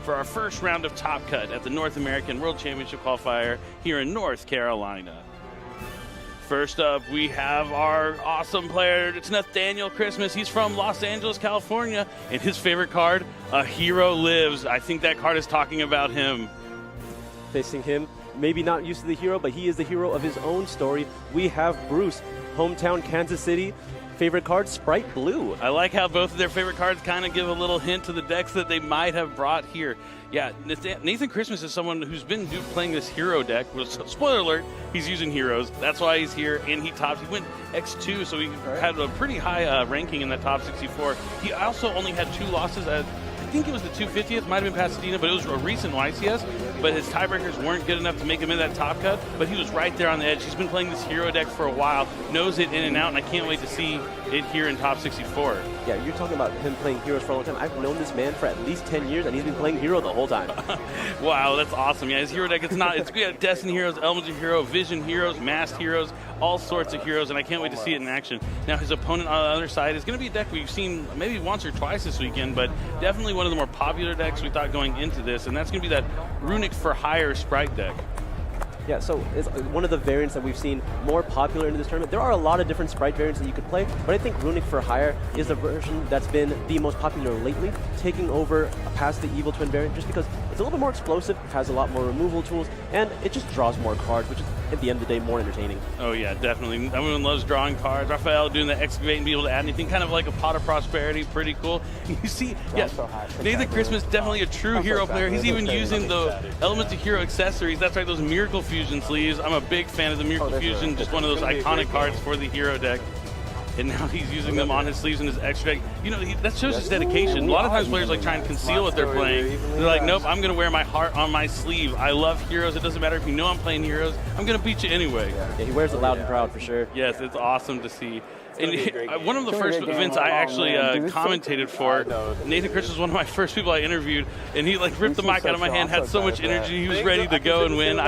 for our first round of Top Cut at the North American World Championship Qualifier here in North Carolina. First up, we have our awesome player. It's Nathaniel Christmas. He's from Los Angeles, California, and his favorite card, A Hero Lives. I think that card is talking about him. Facing him, maybe not used to the hero, but he is the hero of his own story. We have Bruce, hometown Kansas City. Favorite card, Spright Blue. I like how both of their favorite cards kind of give a little hint to the decks that they might have brought here. Yeah, Nathan Christmas is someone who's been playing this hero deck. Well, spoiler alert, he's using heroes. That's why he's here, and he tops. He went X2, so he had a pretty high ranking in that top 64. He also only had 2 losses at, I think it was the 250th, might have been Pasadena, but it was a recent YCS. But his tiebreakers weren't good enough to make him in that top cut, but he was right there on the edge. He's been playing this hero deck for a while, knows it in and out, and I can't wait to see it here in top 64. Yeah, you're talking about him playing heroes for a long time. I've known this man for at least 10 years, and he's been playing hero the whole time. Wow, that's awesome. Yeah, his hero deck, it's we have Destiny heroes, Elements of Hero, Vision heroes, Masked heroes, all sorts of heroes, and I can't wait to see it in action. Now, his opponent on the other side is going to be a deck we've seen maybe once or twice this weekend, but definitely one of the more popular decks we thought going into this, and that's going to be that Runick for Hire Spright deck. Yeah, so it's one of the variants that we've seen more popular in this tournament. There are a lot of different Spright variants that you could play, but I think Runick for Hire is the version that's been the most popular lately, taking over past the Evil Twin variant, just because it's a little bit more explosive, has a lot more removal tools, and it just draws more cards, which is, at the end of the day, more entertaining. Oh yeah, definitely. Everyone loves drawing cards. Raphael doing the excavate and be able to add anything, kind of like a Pot of Prosperity, pretty cool. You see, yeah, Nathan Christmas, definitely a true hero player. He's even using the Elements of Hero accessories. That's right, those Miracle Fusion sleeves. I'm a big fan of the Miracle Fusion, just one of those iconic cards for the hero deck. And now he's using them on his sleeves in his extra deck. You know, that shows his dedication. A lot of times players like try and conceal what they're playing. They're like, nope, I'm going to wear my heart on my sleeve. I love heroes. It doesn't matter if you know I'm playing heroes. I'm going to beat you anyway. Yeah, he wears it loud and proud for sure. Yes, it's awesome to see. And one of the first events I actually commentated for, Nathan Christmas was one of my first people I interviewed, and he like ripped the mic out of my hand, had so much energy, he was ready to go and win.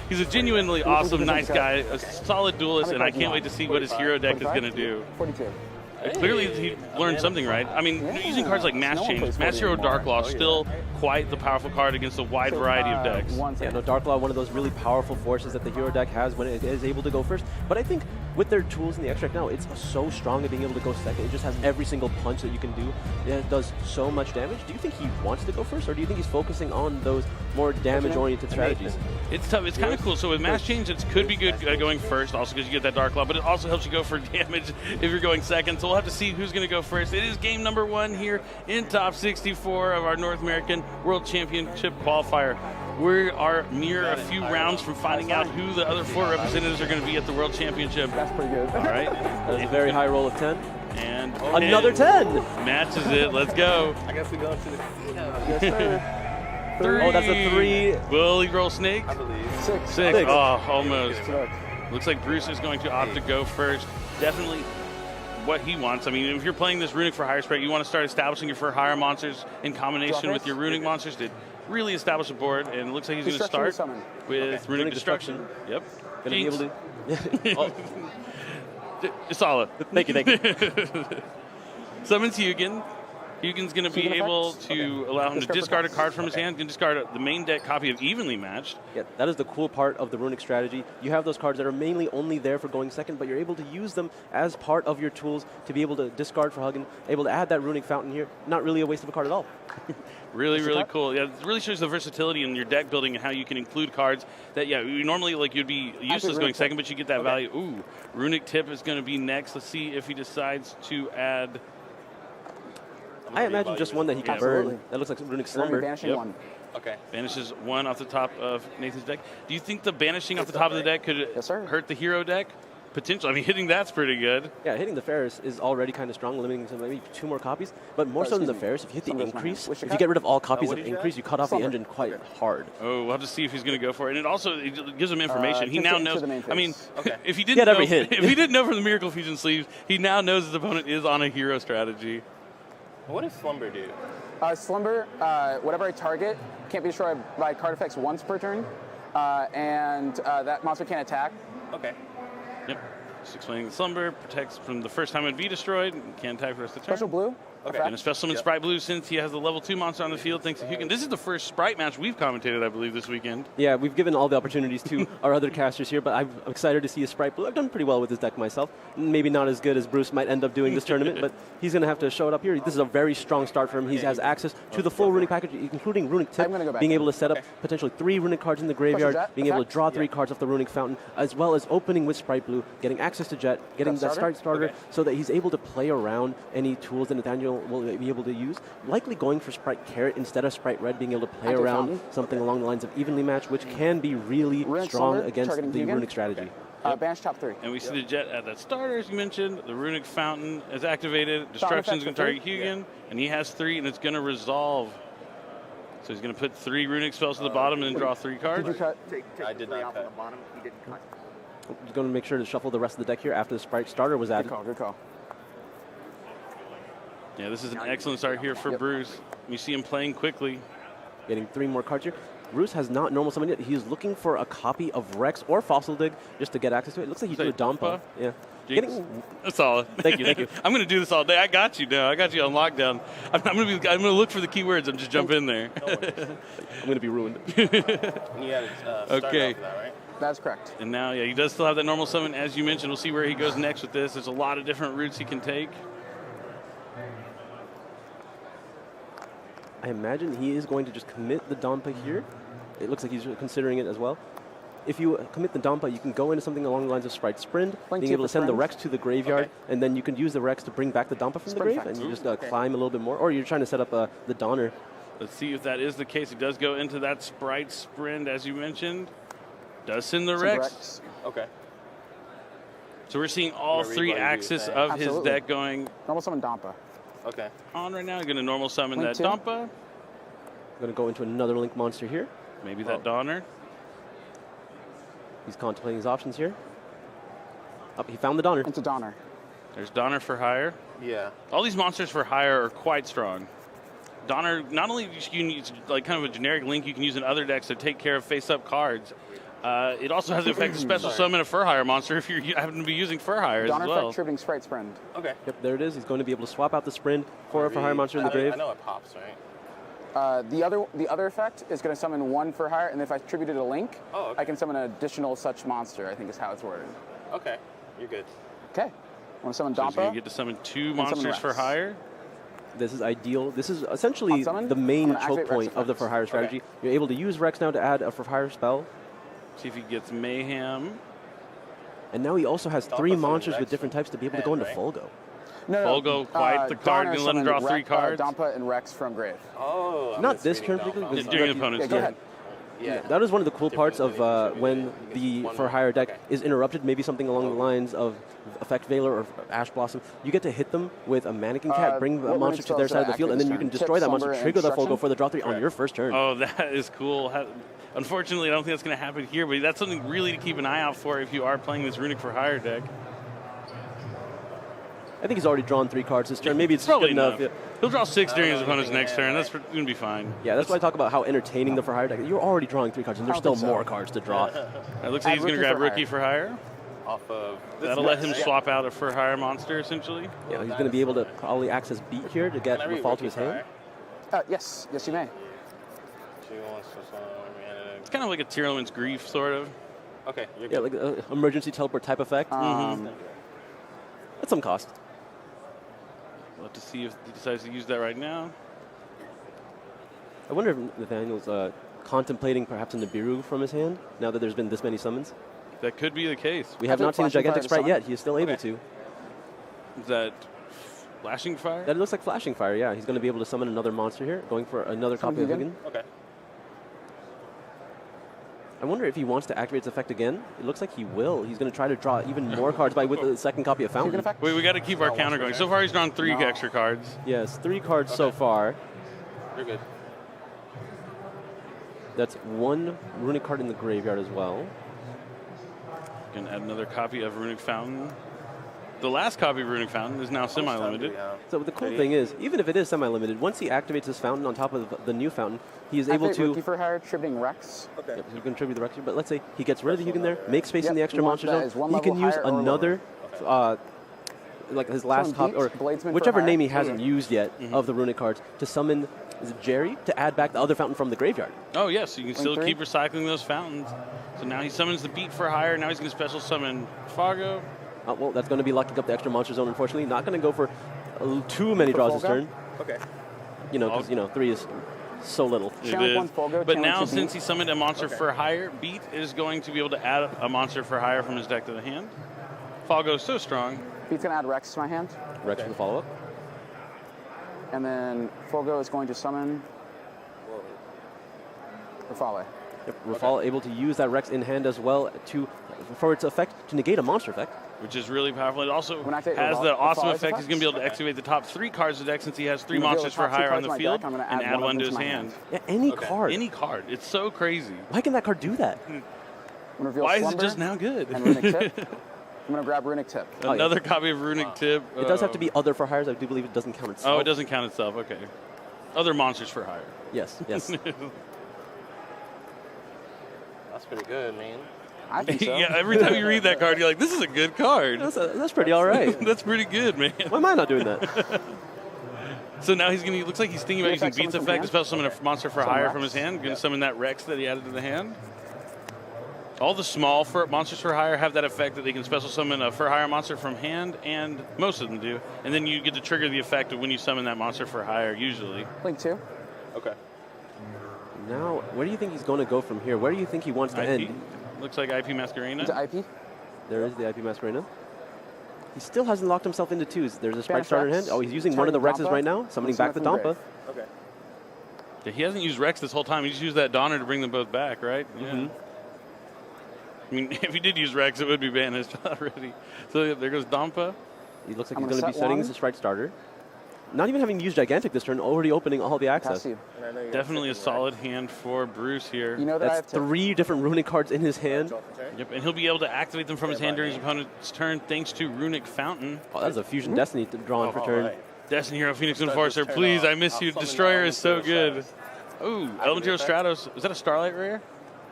He's a genuinely awesome, nice guy, a solid duelist, and I can't wait to see what his hero deck is going to do. Clearly, he learned something right. I mean, using cards like Mass Change, Mass Hero Darklaw, still quite the powerful card against a wide variety of decks. Yeah, no, Darklaw, one of those really powerful forces that the hero deck has when it is able to go first. But I think with their tools in the extract now, it's so strong at being able to go second. It just has every single punch that you can do. It does so much damage. Do you think he wants to go first, or do you think he's focusing on those more damage-oriented strategies? It's tough. It's kind of cool. So with Mass Change, it could be good going first, also because you get that Darklaw, but it also helps you go for damage if you're going second. So we'll have to see who's going to go first. It is game number 1 here in top 64 of our North American World Championship Qualifier. We are mere a few rounds from finding out who the other 4 representatives are going to be at the World Championship. That's pretty good. All right. That is a very high roll of 10. And another 10! Matches it. Let's go. I guess we go to the Yes, sir. 3. Oh, that's a 3. Will he roll snake? I believe. 6. 6. Oh, almost. 6. Looks like Bruce is going to opt to go first. Definitely what he wants. I mean, if you're playing this Runick for Hire Spright, you want to start establishing your for hire monsters in combination with your Runick monsters to really establish a board. And it looks like he's going to start with Runick Destruction. Yep. Gonna be able to. Oh. It's all up. Thank you. Summons Hugin. Hugin's going to be able to allow him to discard a card from his hand. He can discard the main deck copy of Evenly Matched. Yeah, that is the cool part of the Runick strategy. You have those cards that are mainly only there for going second, but you're able to use them as part of your tools to be able to discard for Hugin, able to add that Runick Fountain here. Not really a waste of a card at all. Really cool. Yeah, it really shows the versatility in your deck building and how you can include cards that, yeah, you normally you'd be useless going second, but you get that value. Ooh, Runick Tip is going to be next. Let's see if he decides to add. I imagine just one that he can burn. That looks like Runick Slumber. Banishing 1. Okay. Banishes 1 off the top of Nathan's deck. Do you think the banishing off the top of the deck could hurt the hero deck? Potentially. I mean, hitting that's pretty good. Yeah, hitting the Ferris is already kind of strong, limiting to maybe 2 more copies. But more so than the Ferris, if you hit the increase, if you get rid of all copies of increase, you cut off the engine quite hard. Oh, we'll have to see if he's going to go for it. And it also gives him information. He now knows. I mean, if he didn't know, if he didn't know from the Miracle Fusion sleeves, he now knows his opponent is on a hero strategy. What does Slumber do? Slumber, whatever I target can't be destroyed by card effects once per turn, and that monster can't attack. Okay. Yep. Just explaining the Slumber protects from the first time it would be destroyed and can't attack for the rest of the turn. Special blue, Okay. And a special summon Spright Blue since he has the level 2 monster on the field thanks to Hugin. This is the first Spright match we've commentated, I believe, this weekend. Yeah, we've given all the opportunities to our other casters here, but I'm excited to see a Spright Blue. I've done pretty well with this deck myself. Maybe not as good as Bruce might end up doing this tournament, but he's going to have to show it up here. This is a very strong start for him. He has access to the full Runick package, including Runick Tip, being able to set up potentially 3 Runick cards in the graveyard, being able to draw 3 cards off the Runick Fountain, as well as opening with Spright Blue, getting access to Jet, getting that starter so that he's able to play around any tools that Nathaniel will be able to use. Likely going for Spright Carrot instead of Spright Red, being able to play around something along the lines of evenly match, which can be really strong against the Runick strategy. Banish top 3. And we see the Jet at that starter, as you mentioned. The Runick Fountain is activated. Destruction is going to target Hugin, and he has 3, and it's going to resolve. So he's going to put 3 Runick spells to the bottom and then draw 3 cards. Did you cut? I did not cut. He's going to make sure to shuffle the rest of the deck here after the Spright starter was added. Good call, good call. Yeah, this is an excellent start here for Bruce. You see him playing quickly. Getting 3 more cards here. Bruce has not normal summoned yet. He's looking for a copy of Rex or Fossil Dig just to get access to it. It looks like he drew a Dompa. Yeah. That's solid. Thank you, thank you. I'm going to do this all day. I got you now. I got you on lockdown. I'm going to look for the keywords and just jump in there. I'm going to be ruined. And you had Okay. off of that, right? That's correct. And now, yeah, he does still have that normal summon. As you mentioned, we'll see where he goes next with this. There's a lot of different routes he can take. I imagine he is going to just commit the Dompa here. It looks like he's considering it as well. If you commit the Dompa, you can go into something along the lines of Spright Sprint, being able to send the Rex to the graveyard, and then you can use the Rex to bring back the Dompa from the grave, and you just climb a little bit more. Or you're trying to set up the Donner. Let's see if that is the case. He does go into that Spright Sprint, as you mentioned. Does send the Rex. Okay. So we're seeing all 3 axes of his deck going Normal summon Dompa. Okay. on right now. Going to normal summon Link that 2. Dompa. I'm going to go into another Link monster here. Maybe that Donner. He's contemplating his options here. Oh, he found the Donner. Into Donner. There's Donner for hire. Yeah. All these monsters for hire are quite strong. Donner, not only you can use like kind of a generic link you can use in other decks to take care of face-up cards, it also has the effect of special summon a fur hire monster if you happen to be using fur hires Donner as well. effect tripping Spright Sprint. Okay. Yep, there it is. He's going to be able to swap out the Sprint for a hire monster in the grave. I know it pops, right? The other effect is going to summon 1 for hire, and if I attribute it a link, I can summon an additional such monster, I think is how it's worded. Okay. You're good. Okay. I want to summon So he's going Dompa. to get to summon 2 summon monsters for Rex. hire. This is ideal. This is essentially Unsummon? the main I'm gonna choke activate point Rex of the effects. for hire strategy. You're able to use Rex now to add a for hire spell. See if he gets Mayhem. And now he also has 3 summon monsters Rex with different types to be able to go into right? Folgo. No, Folgo, quite the card. Donner Gonna let him draw summoned 3 cards. Dompa and Rex from grave. Oh. I'm Not this misreading turn Dompa. particularly. During the opponent's Yeah, go turn. ahead. Yeah. That is one of the cool parts of when It's the one for more. hire deck Okay. is interrupted, maybe something along the lines of Effect Veiler or Ash Blossom. You get to hit them with a Mannequin Cat, bring a what monster to their spells side of the should I field, and then you activate can this destroy turn? that monster, Tip, trigger the Slumber, Folgo and for the draw 3 on Correct. your first turn. Oh, that is cool. Unfortunately, I don't think that's going to happen here, but that's something really to keep an eye out for if you are playing this Runick for hire deck. I think he's already drawn 3 cards this turn. Maybe it's Probably good enough. enough. Yeah. He'll draw 6 during his know, opponent's anything next in turn. hand, That's going to be fine. Yeah, that's why I talk about how entertaining the for hire deck is. You're already drawing 3 cards, and there's I still don't think so. more cards to draw. It looks like he's going to Rookie grab for Rookie hire. for hire. Off of. That'll let him swap out a for hire monster, essentially. Yeah, he's going to be able to probably access Beat here to get Can I the read fall to Rookie his for hand. hire? Yes, you may. She wants to summon It's kind of like a Tearlaman's Grief, sort of. Okay. You're Yeah, good. like an emergency teleport type effect. At some cost. We'll have to see if he decides to use that right now. I wonder if Nathaniel's contemplating perhaps a Nibiru from his hand, now that there's been this many summons. That could be the case. We have I not think seen a Flashing gigantic Fire sprite to yet. He is still able Okay. to. Is that Flashing Fire? That looks like Flashing Fire, yeah. He's going to be able to summon another monster here, going for another copy of Hugin. Hugin. Okay. I wonder if he wants to activate its effect again. It looks like he will. He's going to try to draw even more cards with the second copy of Hugin Fountain. effect. Wait, we got to keep our counter going. So far, he's drawn 3 No. extra cards. Yes, 3 cards so far. You're good. That's 1 Runick card in the graveyard as well. Can add another copy of Runick Fountain. The last copy of Runick Fountain is now semi-limited. So the cool thing is, even if it is semi-limited, once he activates his Fountain on top of the new Fountain, he is able Activate to... Rookie for hire, tributing Rex. Okay. Yep, he's going to contribute the Rex here, but let's say he gets rid of the Hugin there, makes space in Yep, the extra you want monster that zone. as one He level can use higher or lower. another like his last Someone top, or beat Bladesman for whichever hire. name he hasn't Mhm. used yet of the Runick cards, to summon, is it Jerry, to add back the other fountain from the graveyard. Oh, yes, you can still three. keep recycling those fountains. So now he summons the beat for hire. Now he's going to special summon Fargo. Well, that's going to be locking up the extra monster zone, unfortunately. Not going to go for too many draws this turn. Okay. You know, because, you know, 3 is so little. It Challenge is. one Fulgo, But challenge now, two since Beat. he summoned a monster for hire, Beat is going to be able to add a monster for hire from his deck to the hand. Fargo's so strong. Beat's going to add Rex to my hand. Rex for the follow-up. And then Fulgo is going to summon Rafale. Yep, Rafal able to use that Rex in hand as well for its effect to negate a monster effect. Which is really powerful. It also When I take has Rafale's the awesome effects, effect. He's going to be able to activate the top 3 cards of the deck since he has 3 I'm gonna monsters deal for with top 2 hire on cards the of my field deck. I'm gonna and add add one of one them to to his my hand. Yeah, any Okay. card. Any card. It's so crazy. Why can that card do that? I'm gonna reveal Why is it Slumber just now good? and Runick Tip. I'm going to grab Runick Tip. yeah. Another copy of Runick Tip. It does have to be other for hires. I do believe it doesn't count itself. Oh, it doesn't count itself. Okay. Other monsters for hire. Yes, yes. That's pretty good, man. I think so. Yeah, every time you read that card, you're like, this is a good card. That's pretty all right. That's pretty good, man. Why am I not doing that? So now he's going to, looks like he's thinking about using Effect Beat's summon from effect to hand? special summon a monster for Summon hire Rex? from his hand. Going to Yeah. summon that Rex that he added to the hand. All the small monsters for hire have that effect that they can special summon a for hire monster from hand, and most of them do. And then you get to trigger the effect of when you summon that monster for hire, usually. Link 2. Okay. Now, where do you think he's going to go from here? Where do you think he wants to IP. end? Looks like IP Masquerena. Into IP. There is the IP Masquerena. He still hasn't locked himself into 2s. There's a Sprite Banish starter in Rex. hand. Oh, he's using one of the Targeting Rexes Dampa. right now, summoning back the Summon from Dampa. grave. Okay. Yeah, he hasn't used Rex this whole time. He just used that Donner to bring them both back, right? Yeah. I mean, if he did use Rex, it would be banished already. So yeah, there goes Dampa. He looks like I'm he's going to gonna be set setting one. his Sprite starter. Not even having used Gigantic this turn, already opening all the access. Pass you. And I know you're Definitely a sitting solid hand for Bruce here. You know that I have That's Tip. 3 different Runick cards in his hand. Yep, and he'll be able to activate them from his hand during his opponent's turn thanks to Runick Fountain. Oh, that's a Fusion Destiny drawn for turn. Destiny Hero Phoenix Start Enforcer, this turn please, off. I miss I'll you. summon Destroyer the is so Elemental good. Stratos. Ooh, Elemental Stratos. Is that a Starlight Rare?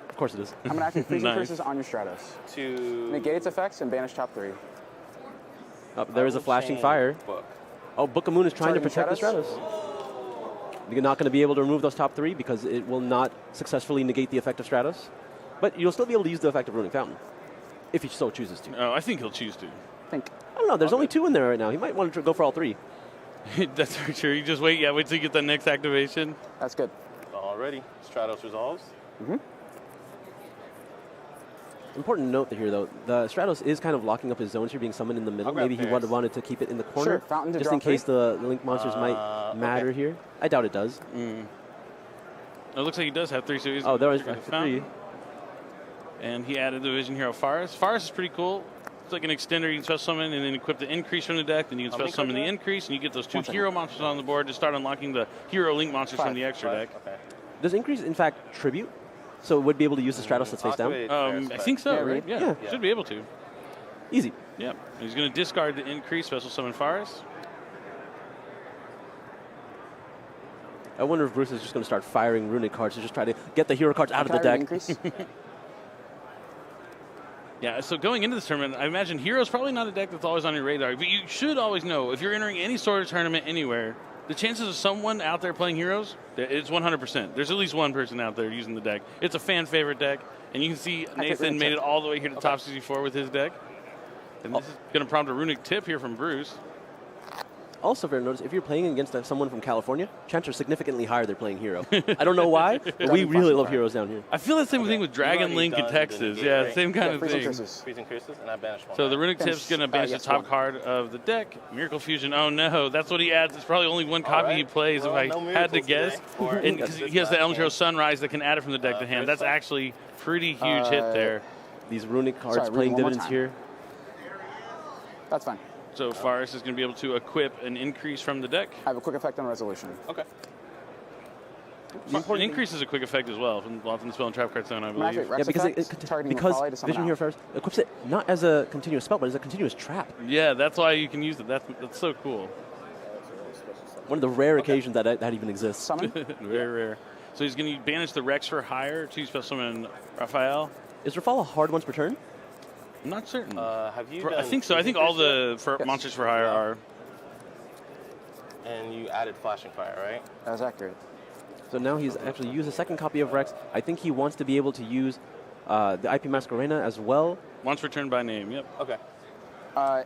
Of course it is. I'm going to activate Freezing Nice. Curses on your Stratos. To Negate its effects and banish top 3. There is a flashing fire. Book. Oh, Book of Moon is trying to Targeting protect the Stratos. You're not going to be able to remove those top 3 because it will not successfully negate the effect of Stratos. But you'll still be able to use the effect of Runick Fountain, if he so chooses to. Oh, I think he'll choose to. Think. I don't know, there's only 2 in there right now. He might want to go for all 3. That's for sure. You just wait. Yeah, wait till you get the next activation. That's good. Already. Stratos resolves. Important note here, though, the Stratos is kind of locking up his zones here, being summoned in the middle. I'll grab Maybe he pairs. wanted to keep it in the corner, Sure, Fountain to just draw in case 3. the Link monsters might matter okay. here. I doubt it does. It looks like he does have 3, so he's Oh, there was trigger the 3. Fountain. And he added the Vision Hero Faris. Faris is pretty cool. It's like an extender you can special summon and then equip the increase from the deck. Then you can How many special summon the cards increase, and you get those 2 1 second. hero monsters on the board to start unlocking the hero link monsters from 5. the extra deck. Okay. Does Increase, in fact, tribute? So it would be able to use the Stratos that's face down? Activate I Faris, think so, Yeah, right? read. Yeah, Yeah. should be able to. Easy. Yep. He's going to discard the increase, special summon Faris. I wonder if Bruce is just going to start firing Runick cards to just try to get the hero cards out of the Can I deck. Increase? Yeah, so going into this tournament, I imagine Hero's probably not a deck that's always on your radar, but you should always know, if you're entering any sort of tournament anywhere, the chances of someone out there playing Heroes, it's 100%. There's at least one person out there using the deck. It's a fan favorite deck, and you can see Nathan Runick made Tip. it all the way here to top 64 with his deck. And this is going to prompt a Runick Tip here from Bruce. Also, fair to notice, if you're playing against someone from California, chances are significantly higher they're playing Hero. I don't know why, but we really love Heroes down here. I feel the same thing with Dragon already Link in done the Texas. negate, Yeah, right? same kind Yeah, of Freezing thing. Curses. Freezing Curses, and I banish one. So the Right? Runick Tip's going to banish yes, the top one. card of the deck. Miracle Fusion. Oh no, that's what he adds. It's probably only one copy he right. plays. Well, if no I had to miracles guess, today. Or and because he has the Elm Hero Sunrise that can add it from the deck to hand. That's first actually pretty huge hit there. These Runick cards Sorry, playing read one more dividends time. here. That's fine. So Faris is going to be able to equip an increase from the deck. I have a quick effect on resolution. Okay. An increase is a quick effect as well from the spell and trap card zone, I I'm activate believe. Rex Yeah, because effect, targeting because Rafale to summon Vision out. Hero first equips it not as a continuous spell, but as a continuous trap. Yeah, that's why you can use it. That's so cool. One of the rare occasions that even exists. Summon. Very rare. So he's going to banish the Rex for hire to special summon Raphael. Is Rafal a hard once per turn? I'm not certain. Have you I done think so. I think all the Yes. monsters for hire are. And you added flashing fire, right? That was accurate. So now he's actually used a second copy of Rex. I think he wants to be able to use the IP Masquerena as well. Once returned by name, yep. Okay.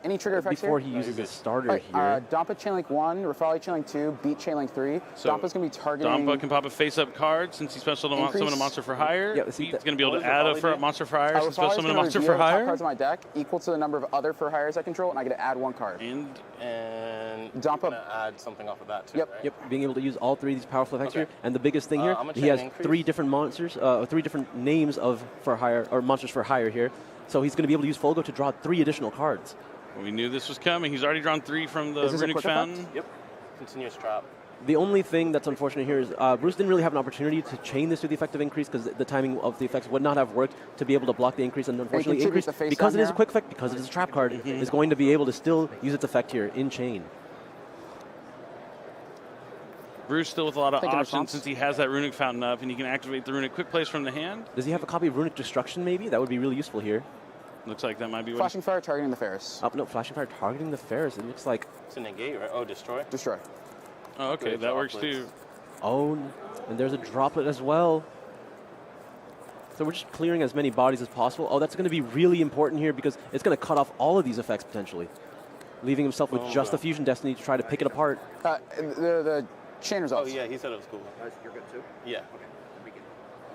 Any trigger effects Before here? he uses the starter Right, here. Dampa Chainlink 1, Rafali Chainlink 2, Beat Chainlink 3. So Dampa's going to be targeting... Dampa can pop a face-up card since he special to Increase. summon a monster for hire. Yeah, see, He's going to be able what to does add a Rafali do? monster for hire since special Rafali's summon a gonna monster reveal for the top hire. cards on my deck equal to the number of other for hires I control, and I get to add 1 card. And And Dump you're up. gonna add something off of that too, Yep. right? Yep, being able to use all 3 of these powerful effects Okay. here. And the biggest thing here, I'm gonna he has chain increase. 3 different monsters, 3 different names of for hire or monsters for hire here. So he's going to be able to use Folgo to draw 3 additional cards. we knew this was coming. He's already drawn 3 from the Is this a Runick quick Fountain. effect? Yep. Continuous trap. The only thing that's unfortunate here is Bruce didn't really have an opportunity to chain this to the effective increase because the timing of the effects would not have worked to be able to block the increase. And unfortunately, contribute increase, the face because down it is a here? quick effect, because it is a trap card, is going to be able to still use its effect here in chain. Bruce still with a lot of Taking options response. since he has that Runick Fountain up, and he can activate the Runick Quick Place from the hand. Does he have a copy of Runic Destruction maybe? That would be really useful here. Looks like that might be what Flashing Fire targeting the Ferris. No, Flashing Fire targeting the Ferris. It looks like, To negate, right? Oh, destroy. Destroy. Oh, okay, Good that works droplets. too. oh, and there's a droplet as well. So we're just clearing as many bodies as possible. Oh, that's going to be really important here because it's going to cut off all of these effects potentially, leaving himself with just the Fusion Destiny to try to pick it apart. The chain Oh, results. yeah, he said it was cool. You're good too? Yeah.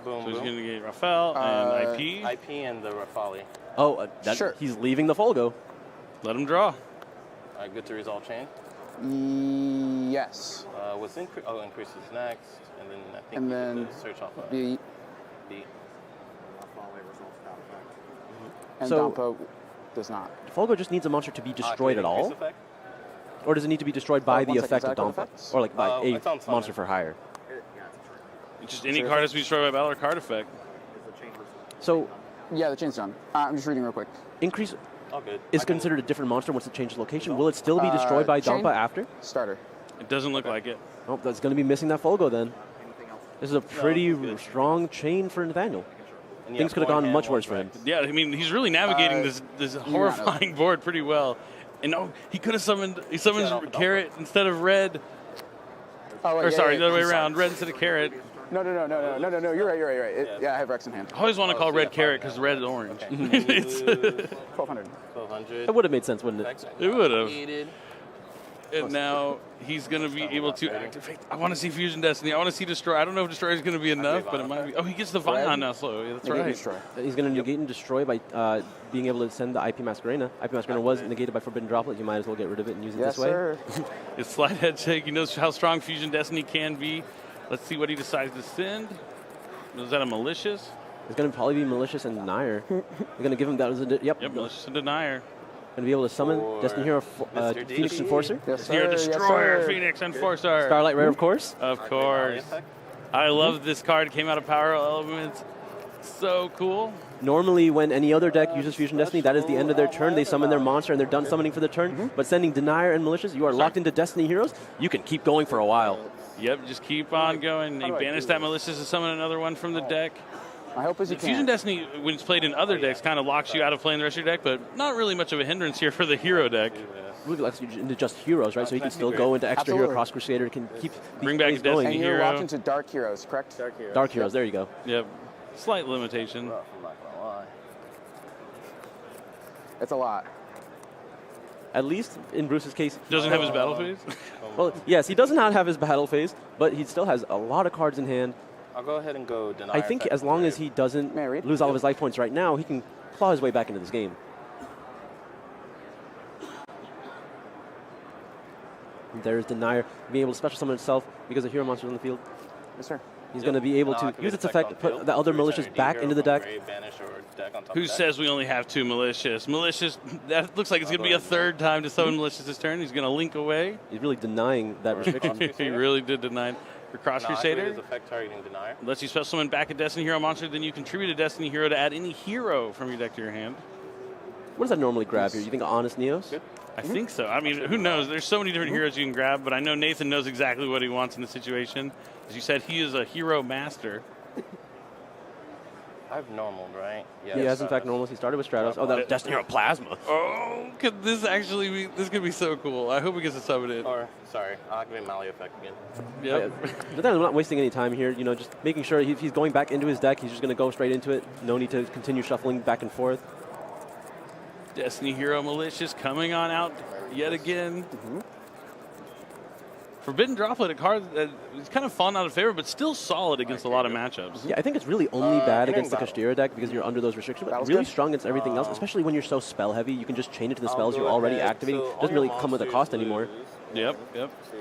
Boom, So he's boom. going to get Raphael and IP. IP and the Rafali. Oh, Sure. He's leaving the Folgo. Let him draw. All right, good to resolve chain. Yes. What's increases next, and then I think And we then get to search off of Beat B. and So- Dampa does not. Folgo just needs a monster to be destroyed Can at it increase all, effect? or does it need to be destroyed by one the second, effect of is that Dampa, effects? or like by it's on a summon. monster for hire? Just any card has to be destroyed by battle or card effect. So Yeah, the chain's done. I'm just reading real quick. increase All good. is I can- considered a different monster once it changes location. Will it still be destroyed by chain? Dampa after? Starter. It doesn't look like it. Oh, that's going to be missing that Folgo then. This is a pretty this is good. strong chain for Nathaniel. and yeah, Things could have one gone hand, much one worse for him. Rex. Yeah, I mean, he's really navigating this horrifying board pretty well. And oh, he could have summoned. He summons off the Carrot instead of Red. Oh, wait, Or yeah, sorry, yeah, the other way yeah. around. Red instead of Carrot. No. You're right. Yeah, I have Rex in hand. I always want to call so Red yeah, Carrot fine, because Red is orange. Okay. It's- 1200. 1200. That would have made sense, wouldn't it? Effects It would've. negated. And now he's going to be able to activate. I want to see Fusion Destiny. I want to see Destroy. I don't know if Destroy is going to be enough, but it might be. Oh, he gets the Vion now, so yeah, that's Negate and right. Destroy. He's going to negate and destroy by being able to send the IP Masquerena. IP Masquerena was negated by Forbidden Droplet. You might as well get rid of it and use it Yes, this way. sir. His slide head shake. He knows how strong Fusion Destiny can be. Let's see what he decides to send. Is that a Malicious? It's going to probably be Malicious and Denier. They're going to give him that as a yep. Yep, Malicious and Denier. Going to be able to summon For Destiny Hero, Mr. Phoenix DD. Enforcer, Yes, sir. Here, Yes, Destroyer, sir. Phoenix Enforcer. Starlight Rare, of course. Of Volley course. effect. I love this card. Came out of Power Elements. So cool. Normally, when any other deck uses Fusion Destiny, that is the end of their turn. They summon their monster and they're done summoning for the turn. But sending Denier and Malicious, you are locked into Destiny Heroes. You can keep going for a while. Yep, just keep on going. They banish that Malicious to summon another one from the deck. I hope as you Fusion can. Destiny, when it's played in other decks, kind of locks you out of playing the rest of your deck, but not really much of a hindrance here for the hero deck. Really locks you into just heroes, right? So he can still go into extra hero, Absolutely. Cross Crusader, can keep Bring these back plays Destiny going. And you're Hero. locked into Dark Heroes, correct? Dark Heroes, there you go. Yep, slight limitation. Rough, I'm not gonna lie. It's a lot. At least in Bruce's case, Doesn't have his battle phase. well, yes, he does not have his battle phase, but he still has a lot of cards in hand. I'll go ahead and go deny. I think effect as long for as he doesn't May I read? lose all of his life points right now, he can claw his way back into this game. And there's Denier being able to special summon itself because the hero monster is on the field. Yes, sir. He's going to be able to use its effect to put the other malicious back into the deck. Who says we only have 2 Malicious? Malicious, that looks like it's going to be a third time to summon Malicious this turn. He's going to link away. He's really denying that restriction. He really did deny it. For Cross Crusader, Effect targeting denier. unless you special summon back a Destiny Hero monster, then you contribute a Destiny Hero to add any hero from your deck to your hand. What does that normally grab here? You think Honest Neos? Good. I think so. I mean, who knows? There's so many different heroes you can grab, but I know Nathan knows exactly what he wants in the situation. As you said, he is a hero master. I have normal, right? He has, in fact, normals. He started with Stratos. Oh, that was Destiny Hero Plasma. Oh, could this actually be? This could be so cool. I hope he gets to summon it. Or, sorry, I'll activate Mali effect again. Yep. Nathaniel, not wasting any time here. You know, just making sure if he's going back into his deck, he's just going to go straight into it. No need to continue shuffling back and forth. Destiny Hero Malicious coming on out yet again. Forbidden Droplet, a card that is kind of fallen out of favor, but still solid against a lot of matchups. Yeah, I think it's really only bad against the battle. Kashtira deck because you're under those restrictions, but Battle's really good. strong against everything else, especially when you're so spell heavy. You can just chain it to the spells I'll you're go already ahead. activating. So all Doesn't your really come with a monsters cost anymore. lose. Yep. 2, 3,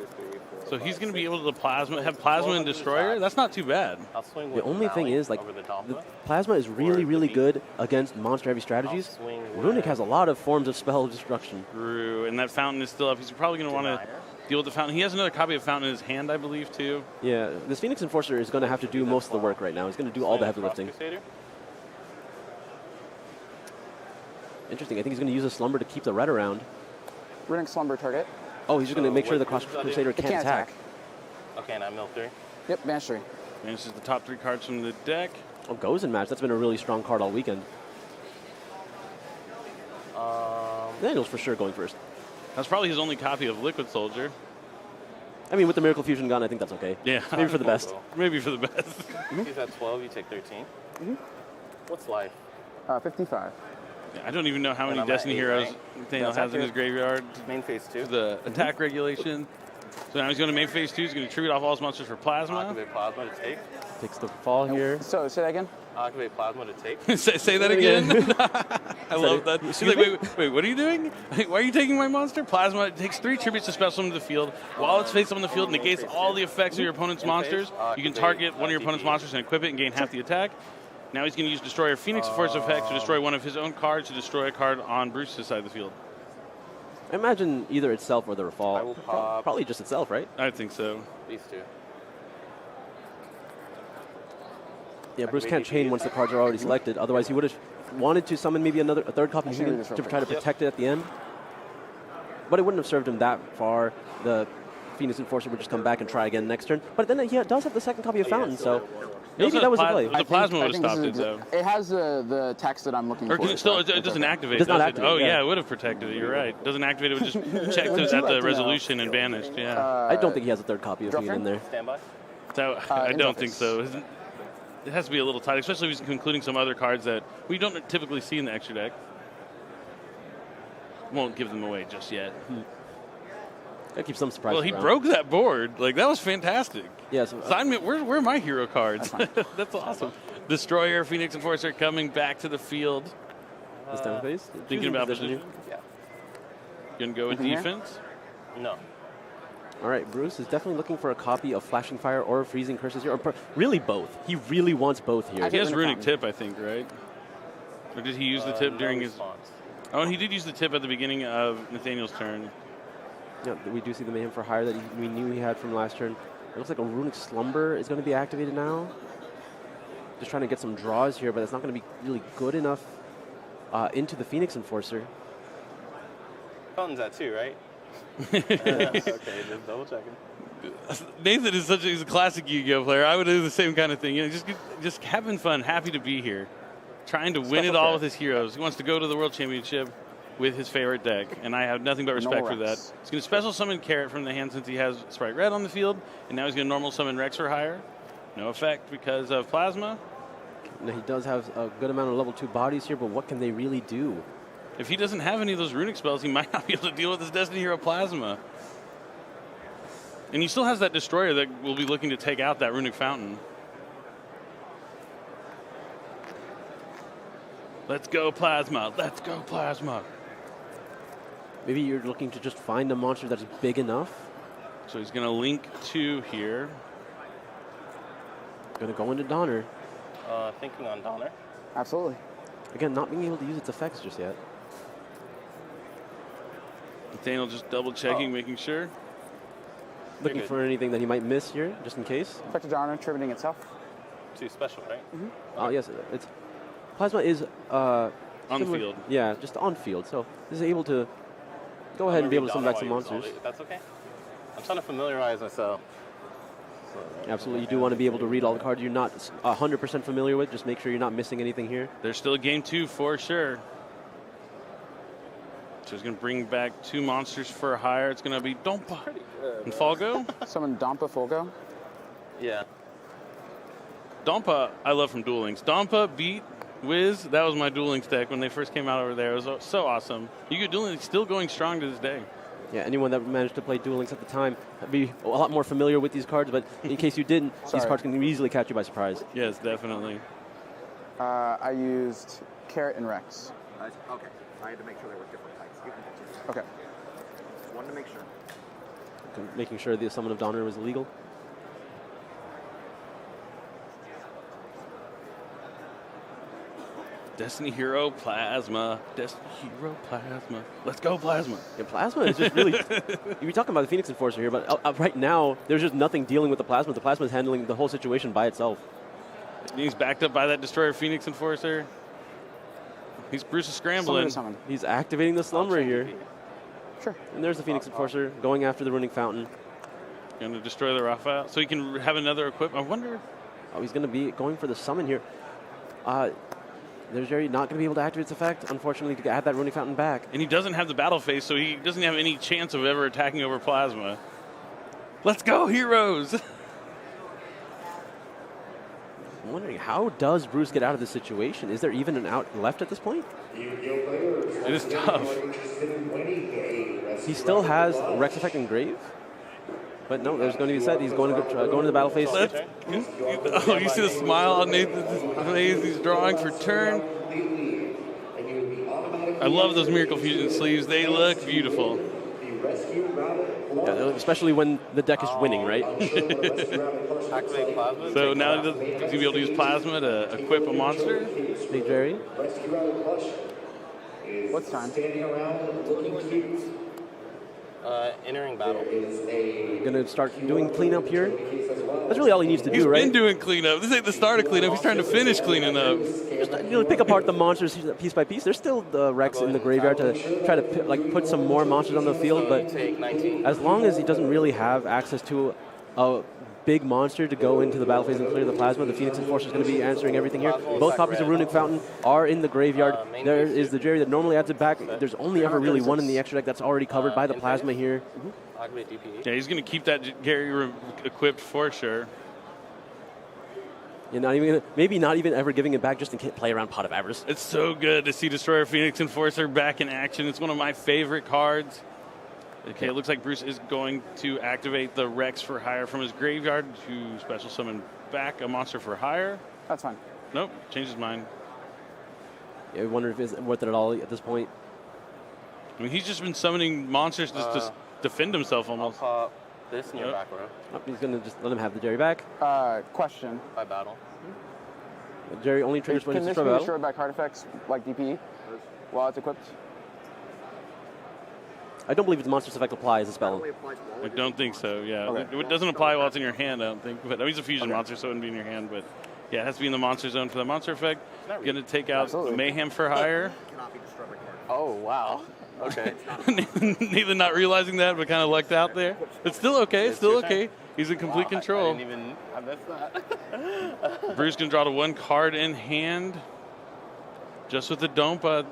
4, So he's going to be able to have Plasma and Destroyer. That's not too bad. I'll swing The with only thing Mali is, like, over the the Dopla. Plasma is really, really good against monster-heavy strategies. I'll swing Runick with has a lot of forms of spell destruction. True. And that Fountain is still up. He's probably going to want to Denier. deal with the Fountain. He has another copy of Fountain in his hand, I believe, too. Yeah, this Phoenix Enforcer is going to have to do most of the work right now. He's going to do all the heavy Frost lifting. Crusader. Interesting. I think he's going to use a Slumber to keep the red around. Runick Slumber target. Oh, he's just going to So make sure the what Cross does that do? Crusader It can't can't attack. attack. Okay, and I mill 3. Yep, Banish 3. And this is the top 3 cards from the deck. Oh, goes in match. That's been a really strong card all weekend. Daniel's for sure going first. That's probably his only copy of Liquid Soldier. I mean, with the Miracle Fusion gun, I think that's okay. Yeah. Maybe for the best. Maybe for the best. He's at 12, you take 13. What's life? 55. Yeah, I don't even know how And many I'm at Destiny 8, Heroes right? Nathaniel That's has in accurate. his graveyard. Main phase 2. The attack regulation. So now he's going to main phase 2. He's going to tribute off all his monsters for Plasma. Activate Plasma to take. Takes the fall here. So, say that again? Activate Plasma to take. say that again. I love that. He's like, wait, what are you doing? Why are you taking my monster? Plasma it takes 3 tributes to special summon to the field. While it's face up on the field, negates all the effects of your opponent's monsters. You can target one of your opponent's monsters and equip it and gain half the attack. Now he's going to use Destroyer Phoenix Force effect to destroy one of his own cards to destroy a card on Bruce's side of the field. I imagine either itself or the I will fall. pop Probably just itself, right? I think so. these 2. Yeah, Bruce can't chain once the cards are already selected. Otherwise, he would have wanted to summon maybe a third copy Actually, Vegan this real to quick. try to protect it at the end. But it wouldn't have served him that far. The Phoenix Enforcer would just come back and try again next turn. But then he does have the second copy of Fountain, so maybe that was the play. The Plasma would have stopped it, this though. It has the text that I'm looking Or for. can it still? It doesn't activate. It does not does activate, Oh yeah. yeah, it would have protected it. You're right. Doesn't activate. It would just check Would you at like the to resolution and banished. Yeah. I don't think he has a third copy of draw Vegan in there. Standby. So I in don't think Justice. so. It has to be a little tight, especially if he's including some other cards that we don't typically see in the extra deck. Won't give them away just yet. Gotta keep some surprises Well, he around. broke that board. Like that was fantastic. Yeah, so, Sign me. Where are my hero cards? That's awesome. Destroyer, Phoenix Enforcer coming back to the field. this time phase. Thinking Choosing about position position. Yeah. Gonna go with here? defense. No. here. All right, Bruce is definitely looking for a copy of Flashing Fire or Freezing Curses here. Or really both. He really wants both here. He has Runick Runick Fountain. Tip, I think, right? Or did he use the tip No during his? response. Oh, and he did use the tip at the beginning of Nathaniel's turn. Yeah, we do see the Mayhem for Hire that we knew he had from last turn. It looks like a Runick Slumber is going to be activated now. Just trying to get some draws here, but it's not going to be really good enough into the Phoenix Enforcer. Fountain's at 2, right? Okay, just double checking. Nathan is he's a classic Yu-Gi-Oh player. I would do the same kind of thing. You know, just having fun, happy to be here, trying to win Special it all care. with his heroes. He wants to go to the World Championship with his favorite deck, and I have nothing but respect for that. Rex. He's going to special summon Carrot from the hand since he has Spright Red on the field, and now he's going to normal summon Rex for hire. No effect because of Plasma. Now, he does have a good amount of level 2 bodies here, but what can they really do? If he doesn't have any of those Runick spells, he might not be able to deal with his Destiny Hero Plasma. And he still has that Destroyer that will be looking to take out that Runick Fountain. Let's go, Plasma. Let's go, Plasma. Maybe you're looking to just find a monster that's big enough. So he's going to link 2 here. Going to go into Donner. Thinking on Donner. Absolutely. Again, not being able to use its effects just yet. Nathaniel just double checking, making sure. Looking good. for anything that he might miss here, just in case. Effective Donner, tributing itself. 2 special, right? Oh, yes, it's Plasma is On the similar- field. Yeah, just on field. So this is able to go ahead and be able to summon back some monsters. That's okay. I'm trying to familiarize myself. Absolutely, you do want to be able to read all the cards you're not 100% familiar with. Just make sure you're not missing anything here. There's still a game 2 for sure. So he's going to bring back 2 monsters for hire. It's going to be Dompa and Falgo. Summon Dompa Fulgo. Yeah. Dompa, I love from Duel Links. Dompa beat Wiz. That was my Duel Links deck when they first came out over there. It was so awesome. Yu-Gi-Oh! Duel Links still going strong to this day. Yeah, anyone that managed to play Duel Links at the time would be a lot more familiar with these cards, but in case you didn't, these cards can easily catch you by surprise. Yes, definitely. I used Carrot and Rex. Okay. I had to make sure they were different types. You can continue. Okay. Wanted to make sure. Making sure the Summon of Donner was illegal. Destiny Hero Plasma. Destiny Hero Plasma. Let's go, Plasma. Yeah, Plasma is just really... You're talking about the Phoenix Enforcer here, but right now, there's just nothing dealing with the Plasma. The Plasma is handling the whole situation by itself. He's backed up by that Destroyer Phoenix Enforcer. Bruce is scrambling. Summon. He's activating the Slumber here. Sure. And there's the Phoenix Enforcer going after the Runick Fountain. Going to destroy the Raphael so he can have another equip. I wonder... Oh, he's going to be going for the Summon here. There's Jerry not going to be able to activate its effect, unfortunately, to add that Runick Fountain back. And he doesn't have the battle phase, so he doesn't have any chance of ever attacking over Plasma. Let's go, heroes! I'm wondering, how does Bruce get out of this situation? Is there even an out left at this point? It is tough. He still has Rex Effect Engrave. But no, there's going to be set. He's going to go into the battle phase. Oh, you see the smile on Nathan's face. He's drawing for turn. I love those Miracle Fusion sleeves. They look beautiful. Yeah, especially when the deck is winning, right? Activate Plasma. So now he's going to be able to use Plasma to equip a monster. Hey, Jerry. What's time? Entering battle. Going to start doing cleanup here. That's really all he needs to do, He's right? been doing cleanup. This ain't the start of cleanup. He's trying to finish cleaning up. Just, pick apart the monsters piece by piece. There's still the Rex in the graveyard to try to put some more monsters on the field, but Take 19. as long as he doesn't really have access to a big monster to go into the battle phase and clear the Plasma, the Phoenix Enforcer is going to be answering everything here. Both copies of Runick Fountain are in the graveyard. There is the Jerry that normally adds it back. There's only ever really one in the extra deck that's already covered by the Plasma here. Activate DP. Yeah, he's going to keep that Gary equipped for sure. You're maybe not even ever giving it back just in case play around Pot of Avarice. It's so good to see Destroyer Phoenix Enforcer back in action. It's one of my favorite cards. Okay, it looks like Bruce is going to activate the Rex for hire from his graveyard to special summon back a monster for hire. That's fine. Nope, changed his mind. Yeah, I wonder if it's worth it at all at this point. I mean, he's just been summoning monsters just to defend himself I'll almost. pop this in your Yep. back row Oh, he's going to just let him have the Jerry back. Question. by battle. Jerry only triggers when Can it's this destroyed be battle. destroyed by card effects like DP while it's equipped? I don't believe its monster's effect applies as a spell. I don't think so, yeah. Okay. It doesn't apply while it's in your hand, I don't think. But I mean, it's a fusion monster, so it wouldn't be in your hand. But yeah, it has to be in the monster zone for the monster effect. Going to take out Absolutely. Mayhem for hire. Cannot be destroyed by card. Oh, wow. Okay. Nathan not realizing that, but kind of lucked out there. It's still okay. It's still your turn. okay. He's in complete I control. didn't even. I missed that. Bruce can draw to one card in hand. Just with the Dompa.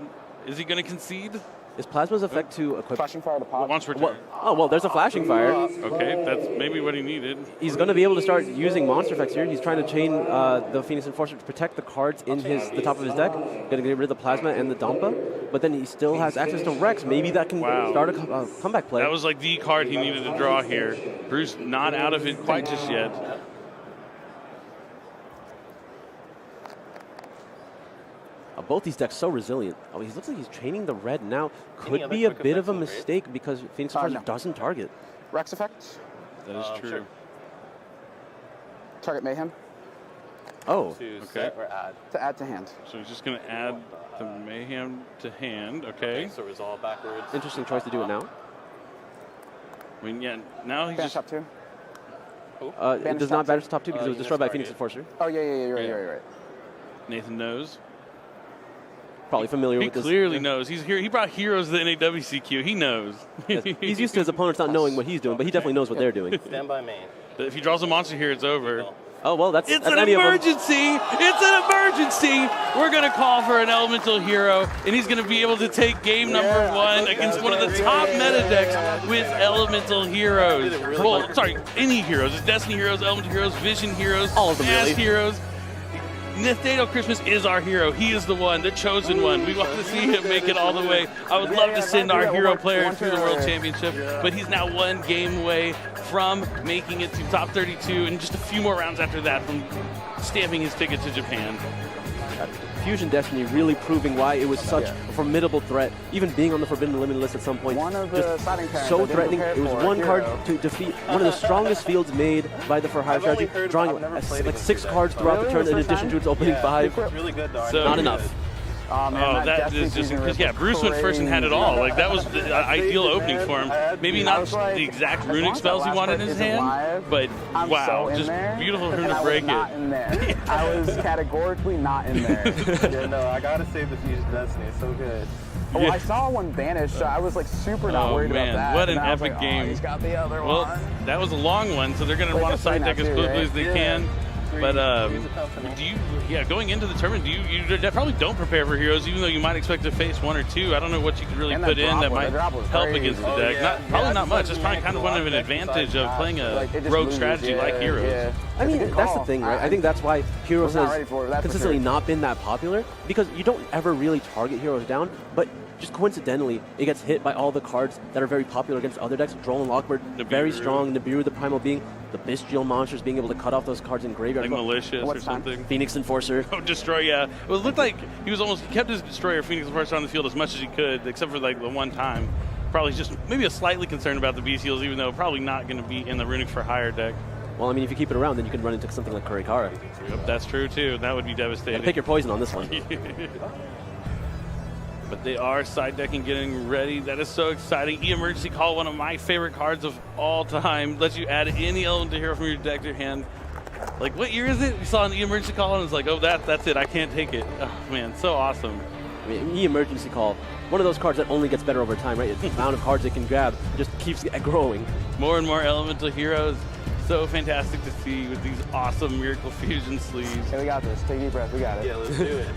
Is he going to concede? Is Plasma's effect to equip? Flashing fire to pop. Once per Well, turn. well, there's a flashing fire. Okay, that's maybe what he needed. He's going to be able to start using monster effects here. He's trying to chain the Phoenix Enforcer to protect the cards in the top of his deck. Going to get rid of the Plasma and the Dompa, but then he still has access to Rex. Maybe that can start a comeback play. That was like the card he needed to draw here. Bruce not out of it quite just yet. Both these decks so resilient. Oh, he looks like he's chaining the red now. Could other be a quick bit of a effects in mistake because Phoenix Enforcer no. doesn't target. Rex effect. That is true. Sure. Target Mayhem Oh, To Okay. set or add. to add to hand. So he's just going to add the Mayhem to hand. Okay. So resolve backwards. interesting choice to do it now. I mean, yeah, now he's Banish just... top two. It Banish does not top banish top two because it was you destroyed by missed Phoenix target. Enforcer. Oh, yeah, you're right, Yeah. you're right. Nathan knows. Probably familiar He with this. clearly knows. He's here. He brought heroes to the NAWCQ. He knows. Yes, he's used to his opponents not knowing what he's doing, but he definitely knows what they're doing. Stand by main. If he draws a monster here, it's over. Oh, well, that's It's that's an any of them. emergency! It's an emergency! We're going to call for an elemental hero, and he's going to be able to take game number 1 against one of the top meta decks with elemental heroes. Well, sorry, any heroes. It's Destiny heroes, elemental heroes, vision heroes, All of them, Mass really. heroes. Nathaniel Christmas is our hero. He is the one, the chosen one. We want to see him make it all the way. I would love to send our hero player to the World Championship, but he's now 1 game away from making it to top 32 and just a few more rounds after that from stamping his ticket to Japan. Fusion Destiny really proving why it was such a formidable threat, even being on the Forbidden Limited list at some point. One of the just starting pairs I so didn't threatening. prepare It was for, 1 card hero. to defeat one of the strongest fields made by the for hire I've only strategy, heard drawing about it, I've never played like against 6 you cards guys. throughout the Really? turn in First addition time? to its opening 5. It's really good though. So Not good. enough. Oh, man, Oh, that Destiny is just season because was Bruce went first and had it all. Like that was the ideal saved it, opening man. for him. I had Maybe to. not I was like, the exact as long runic as spells that he last wanted in part his isn't hand, live, but I'm wow, so in just there, beautiful for him and to I break was not it. in there. I was categorically not in there. Yeah, no, I gotta save the Fusion Destiny. It's so good. Oh, Yeah. I saw one vanish, so I was like super not Oh, worried man, about that. what an And I was epic like, game. Oh, he's got the other Well, one. that was a long one, so they're going to Wait, want to that's side deck as three, quickly right? as they Yeah. can. But Three's a tough one. do you, going into the tournament, you probably don't prepare for heroes, even though you might expect to face 1 or 2. I don't know what you could really And put that in that drop might drop was help crazy. against the Oh, deck. yeah. Probably Yeah, not much. It's just probably like kind of one of an a lot of advantage of exercise. playing a Like, it just rogue moves, strategy like yeah, heroes. yeah. I mean, It's a good that's the call. thing, right? I think that's why Heroes was not has ready for it, that's for consistently sure. not been that popular, because you don't ever really target Heroes down, but just coincidentally, it gets hit by all the cards that are very popular against other decks. Droll and Lockbird, very Nibiru. strong. Nibiru, the Primal Being, the Bestial Monsters, being able to cut off those cards in graveyard. Like malicious or What's time? something. Phoenix Enforcer. Oh, destroy, yeah. Well, it looked like he kept his destroyer Phoenix Enforcer on the field as much as he could, except for like the one time. Probably just maybe a slightly concerned about the Beast Heals, even though probably not going to be in the Runick for Hire deck. Well, I mean, if you keep it around, then you can run into something like Kurikara. Yep, that's true too. That would be devastating. Pick your poison on this one. But they are side decking, getting ready. That is so exciting. E-Emergency Call, one of my favorite cards of all time. Lets you add any element to hero from your deck to your hand. Like, what year is it? We saw an E-Emergency Call and it's like, oh, that's it. I can't take it. Oh, man, so awesome. I mean, E-Emergency Call, one of those cards that only gets better over time, right? The amount of cards it can grab just keeps growing. More and more elemental heroes. So fantastic to see with these awesome Miracle Fusion sleeves. Okay, we got this. Take a deep breath. We got it. Yeah, let's do it.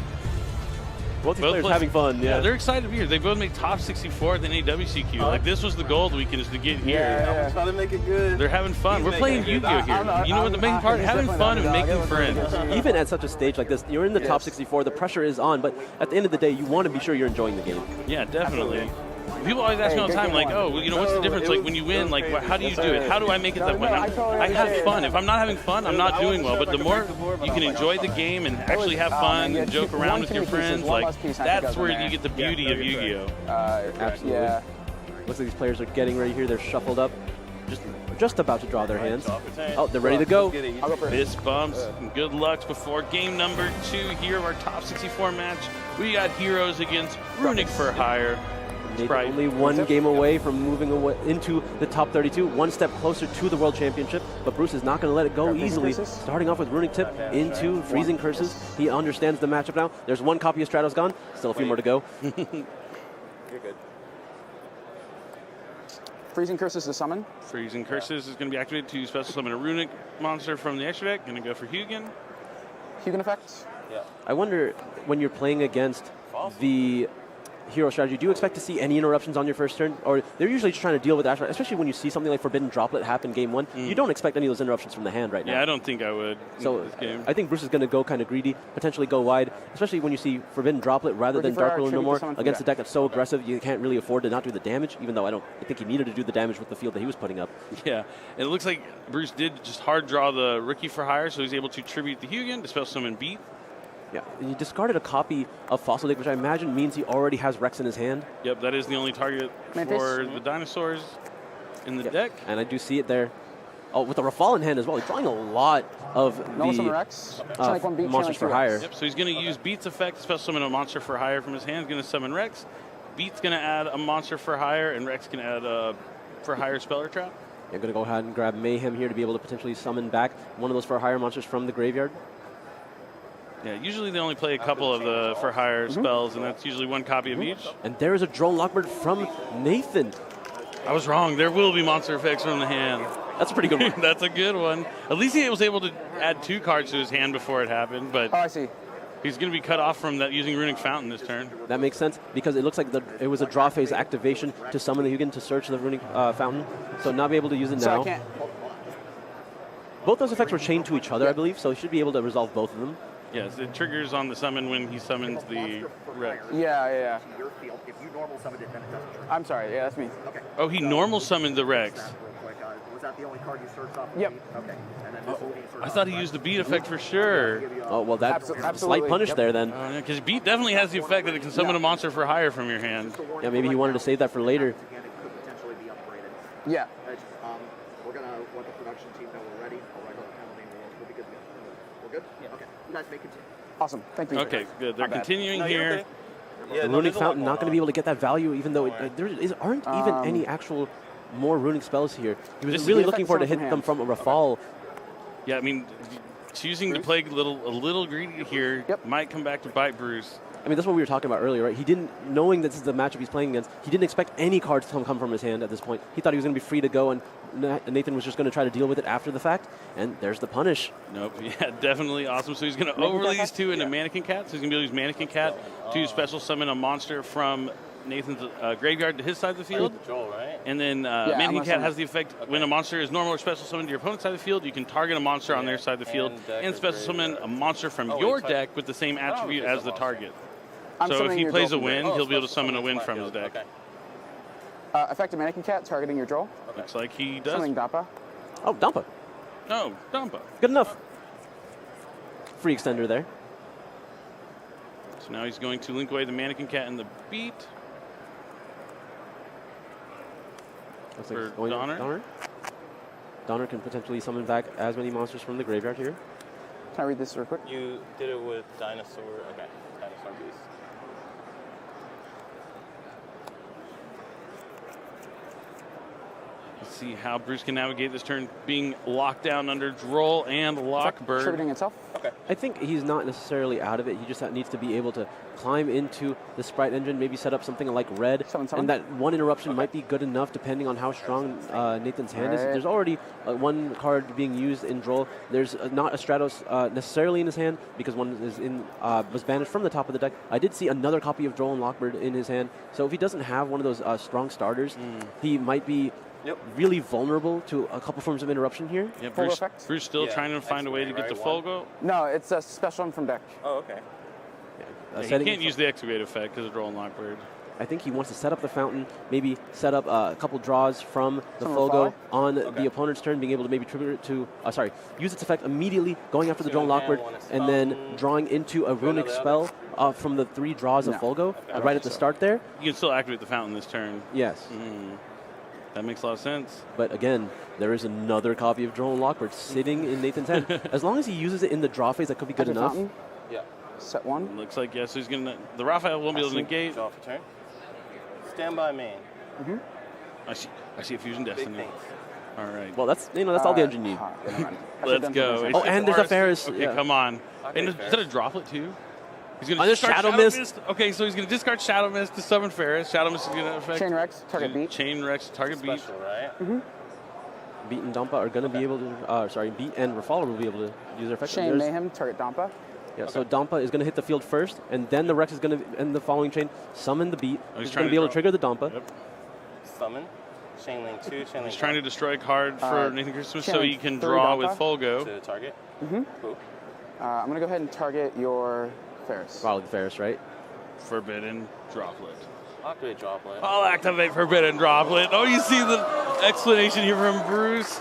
Both these players having fun, Yeah, yeah. they're excited to be here. They both made top 64 at the NAWCQ. Like, this was the goal weekend is to get here. Yeah. I'm trying to make it good. They're having fun. He's We're playing making it good. Yu-Gi-Oh here. You know what the main part? he's Having definitely fun and the making underdog. friends. Even at such a stage like this, you're in the top Yes. 64, the pressure is on, but at the end of the day, you want to be sure you're enjoying the game. Yeah, definitely. People always ask me all the Hey, time, good like, game oh, you know, what's the No, difference? it Like, was- when you it win, was like, crazy. how do you Yes, do it? sir. How do I make it that way? No, I totally I have understand. fun. If I'm not having fun, I'm not I doing wasn't well. sure But if the I more could break the board, you but can I was like, enjoy I'm the fine. game and It actually was- have oh, fun man, and yeah, joke one around with too your many pieces. friends, One like, less piece, I think, that's goes in where there. you get the Yeah, beauty no, of you're Yu-Gi-Oh. Absolutely. Yeah. Looks like these players are getting ready here. They're shuffled up, just about to draw their hands. Draw for 10. Oh, they're ready to go. Let's get it. I'll go first. Fist bumps and good lucks before game number 2 here of our top 64 match. We got heroes against Runick for Hire. Maybe Spright. only one game away from moving away into the top 32, one step closer to the World Championship, but Bruce is not going to let it go Freezing easily. Curses? Starting off with Runick Tip into Freezing Curses. He understands the matchup now. There's one copy of Stratos gone, still a few more to go. You're good. Freezing Curses to summon. Freezing Curses is going to be activated to special summon a Runick monster from the extra deck. Going to go for Hugin. Hugin effects. Yeah. I wonder, when you're playing against the hero strategy, do you expect to see any interruptions on your first turn? Or they're usually just trying to deal with that, especially when you see something like Forbidden Droplet happen game 1. You don't expect any of those interruptions from the hand right now. Yeah, I don't think I would So in this game. I think Bruce is going to go kind of greedy, potentially go wide, especially when you see Forbidden Droplet rather than Looking for Dark our Ruler No tribute More to someone from against a deck. deck that's so aggressive you can't really afford to not do the damage, even though I think he needed to do the damage with the field that he was putting up. Yeah, and it looks like Bruce did just hard draw the Rookie for Hire, so he's able to tribute the Hugin to special summon Beat. Yeah, he discarded a copy of Fossil Dick, which I imagine means he already has Rex in his hand. Yep, that is the only target Mantis. for the dinosaurs in the Yep. deck. And I do see it there. Oh, with the Rafal in hand as well. He's drawing a lot of No the summon Rex. Chain like one beat, chain monsters like for two hire. Rex. Yep, so he's going to use Beat's effect, special summon a monster for hire from his hand. He's going to summon Rex. Beat's going to add a monster for hire, and Rex can add a for hire Speller Trap. I'm going to go ahead and grab Mayhem here to be able to potentially summon back one of those for hire monsters from the graveyard. Yeah, usually they only play a couple of the for hire spells, and that's usually one copy of each. And there is a Drone Lockbird from Nathan. I was wrong. There will be monster effects from the hand. That's a pretty good one. That's a good one. At least he was able to add 2 cards to his hand before it happened, but Oh, I see. he's going to be cut off from that using Runick Fountain this turn. That makes sense because it looks like it was a draw phase activation to summon the Hugin to search the Runick Fountain. So not be able to use it So now. I can't. Both those effects were chained to each other, I believe, so he should be able to resolve both of them. Yes, it triggers on the summon when he summons the Rex. Yeah. To your field. If you normal summoned it, then it doesn't trigger. I'm sorry. Yeah, that's me. Okay. Oh, he normal summoned the Rex. Real quick, was that the only card you searched off? Yep. Okay. And then this will be searched I off thought he the used the beat effect for sure. Oh, well, that's Absolutely. slight punish Yep. there then. Because beat definitely has the effect that it can summon a monster for hire from your hand. Yeah, maybe he wanted to save that for later. Again, it could potentially be upgraded. Yeah. We're going to let the production team know we're ready. I'll write on the panel name. We'll be good to go. We're good? Yeah. Okay. You guys may continue. Awesome. Thank you. Okay, good. They're My bad. continuing No, you're here. okay. Yeah, The no, Runick there's a lot Fountain not going to be able to get that value, even though there aren't even any actual more Runick spells here. He was This really is- looking for to hit from them from a Rafal. Yeah, I mean, choosing to play a little greedy here Yep. might come back to bite Bruce. I mean, that's what we were talking about earlier, right? He didn't, knowing this is the matchup he's playing against, he didn't expect any cards to come from his hand at this point. He thought he was going to be free to go, and Nathan was just going to try to deal with it after the fact. And there's the punish. Nope. Yeah, definitely awesome. So he's going to overlay these 2 into Mannequin Cat. So he's going to be able to use Mannequin Cat to special summon a monster from Nathan's graveyard to his side of the field. Joel, right? And then I'm Mannequin gonna Cat summon- has the effect when a monster is normal or special summoned to your opponent's side of the field, you can target a monster on their side of the field and deck and or special summon graveyard. a monster from Oh, your wait, deck with the same attribute it's a as the monster. target. I'm So if summoning he your plays a Joel from win, deck. he'll be able to special summon a win my from his field. deck. Okay. Effective Mannequin Cat targeting your Joel. Looks like he does. Summoning Dappa. Oh, Dampa. No, Dumpa. Good enough. Free extender there. So now he's going to link away the Mannequin Cat and the beat. Looks like For it's going Donner? Donner can potentially summon back as many monsters from the graveyard here. Can I read this real quick? You did it with Dinosaur. Okay. Dinosaur Beast. Let's see how Bruce can navigate this turn being locked down under Droll and Lockbird. Distributing itself. I think he's not necessarily out of it. He just needs to be able to climb into the Spright engine, maybe set up something like red. Summon. And that one interruption might be good enough depending on how strong Nathan's hand is. Right. There's already one card being used in Droll. There's not a Stratos necessarily in his hand because one is was banished from the top of the deck. I did see another copy of Droll and Lockbird in his hand. So if he doesn't have one of those strong starters, he might be really vulnerable to a couple forms of interruption here. Yeah, Full Bruce, effect? Bruce still Yeah, trying to find a way to get the X-ray, right? Folgo. No, it's a special one from deck. Oh, okay. Yeah, he Setting- can't use the Excavate effect because of Droll and Lockbird. I think he wants to set up the fountain, maybe set up a couple draws from the Some Fogo Rafal? on the opponent's turn, being able to maybe trigger it to, use its effect immediately, going after the Drone Lockbird, and then drawing into a Runick spell from the 3 draws of No. Folgo don't right think at the so. start there. You can still activate the fountain this turn. Yes, That makes a lot of sense. but again, there is another copy of Drone Lockbird sitting in Nathan's hand. As long as he uses it in the draw phase, that could be good Active enough. Fountain. Yeah. Set 1. Looks like, yes, he's going to... The Raphael won't be able to negate. Draw for turn. Stand by main. I see a Fusion Big Destiny. things. All right. Well, that's all the engine need. Never mind. I Let's should've done go. something Oh, different. and there's a Ferris. Okay, yeah. come on. Okay, And is Ferris. that a droplet too? He's going Oh, to there's discard Shadow Shadow Mist. Okay, so he's going to discard Shadow Mist to summon Ferris. Shadow Mist is going to affect... Chain Rex, target beat. Chain Rex, target beat. Special, right? Beat and Dampa are going to be able to, Beat and Rafal will be able to use their effect. Chain There's- Mayhem, target Dampa. Yeah, so Dampa is going to hit the field first, and then the Rex is going to end the following chain, summon the Beat. he's He's trying going to to be able to draw. trigger the Dampa. Yep. Summon. Chain link 2. Chain link He's trying to destroy a card for Nathan Christmas so he can Chain draw Dampa. with Folgo. to target. Cool. I'm going to go ahead and target your Ferris. Probably the Ferris, right? Forbidden Droplet. Activate droplet. I'll activate Forbidden Droplet. Oh, you see the explanation here from Bruce?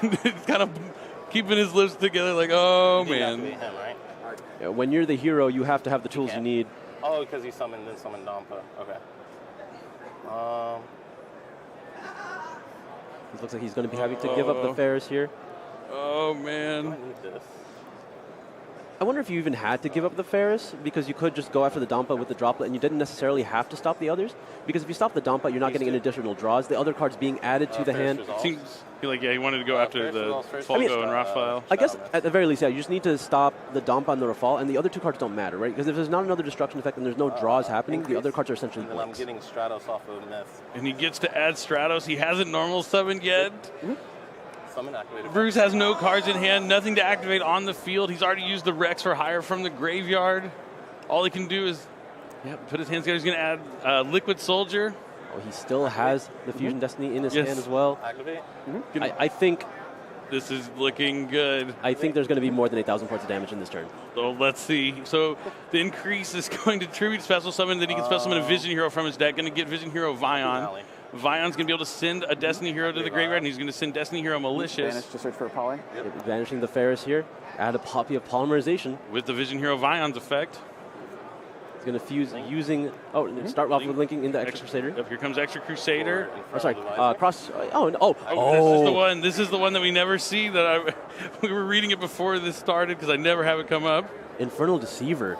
He's kind of keeping his lips together like, oh, You man. activate him, right? Yeah, when you're the hero, you have to have the tools you can't. need. Oh, because he summoned then summoned Dampa. Okay. It looks like he's going to be having to give up the Ferris here. Oh, I man. need this. I wonder if you even had to give up the Ferris, because you could just go after the Dampa with the droplet, and you didn't necessarily have to stop the others. Because if you stop the Dampa, you're not getting any additional draws. The other cards being added to the hand. Seems like, yeah, he wanted to go after the Folgo and Raphael. I guess at the very least, yeah, you just need to stop the Dampa and the Rafal, and the other two cards don't matter, right? Because if there's not another destruction effect and there's no draws happening, the other cards are essentially And then I'm blanks. getting Stratos off of Myth. And he gets to add Stratos. He hasn't normal summoned yet. Summon activated. Bruce has no cards in hand, nothing to activate on the field. He's already used the Rex for hire from the graveyard. All he can do is put his hands together. He's going to add Liquid Soldier. Oh, he still has the Fusion Destiny in his hand as well. Activate. I think This is looking good. I think there's going to be more than 8,000 points of damage in this turn. So let's see. So the increase is going to tribute special summon. Then he can special summon a Vision Hero from his deck. Going to get Vision Hero Vion. Vion's going to be able to send a Destiny Hero to the graveyard, and he's going to send Destiny Hero Malicious. Vanish to search for a poly. Vanishing the Ferris here. Add a copy of Polymerization. With the Vision Hero Vion's effect. He's going to fuse using... Oh, start off with linking into Extra Crusader. Yep, here comes Extra Crusader. Oh, sorry. Cross... Oh. This is the one. This is the one that we never see. We were reading it before this started because I never have it come up. Infernal Deceiver.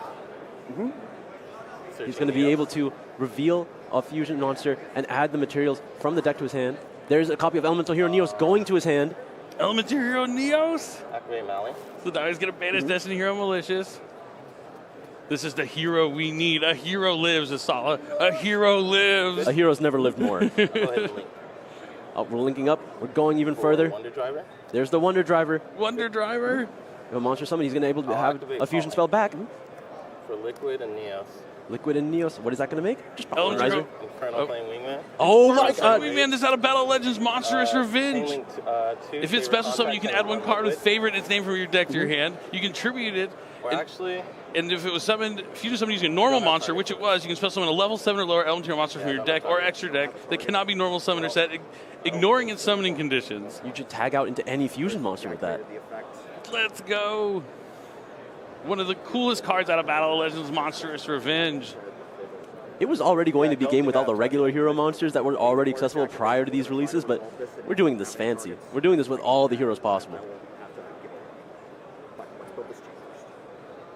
He's going to be able to reveal a fusion monster and add the materials from the deck to his hand. There's a copy of Elemental Hero Neos going to his hand. Elemental Hero Neos. Activate Mally. So now he's going to banish Destiny Hero Malicious. This is the hero we need. A hero lives, Asala. A hero lives. A hero's never lived more. Go ahead and link. Oh, we're linking up. We're going even further. Wonder Driver. There's the Wonder Driver. Wonder Driver. A monster summon. He's going to be able to have activate a fusion Poly. spell back. For Liquid and Neos. Liquid and Neos. What is that going to make? Just Elemental Polymerizer. Hero. Infernal playing Wingman. Oh my god. Man, this is out of Battle Legends Monstrous Revenge. Chain link, two If it's favorite special summon, you can add one contact card with Liquid. favorite and its name from your deck to your hand. You can tribute it. Or actually, And if it was summoned, fusion summon using a normal monster, which it was, you can special summon a level 7 or lower Elemental Hero monster from your deck or extra deck that cannot be normal summoned or set, ignoring its summoning conditions. You should tag out into any fusion monster with that. The effect. Let's go. One of the coolest cards out of Battle of Legends, Monstrous Revenge. It was already going to be a game with all the regular hero monsters that were already accessible prior to these releases, but we're doing this fancy. We're doing this with all the heroes possible. But let's build this chain first.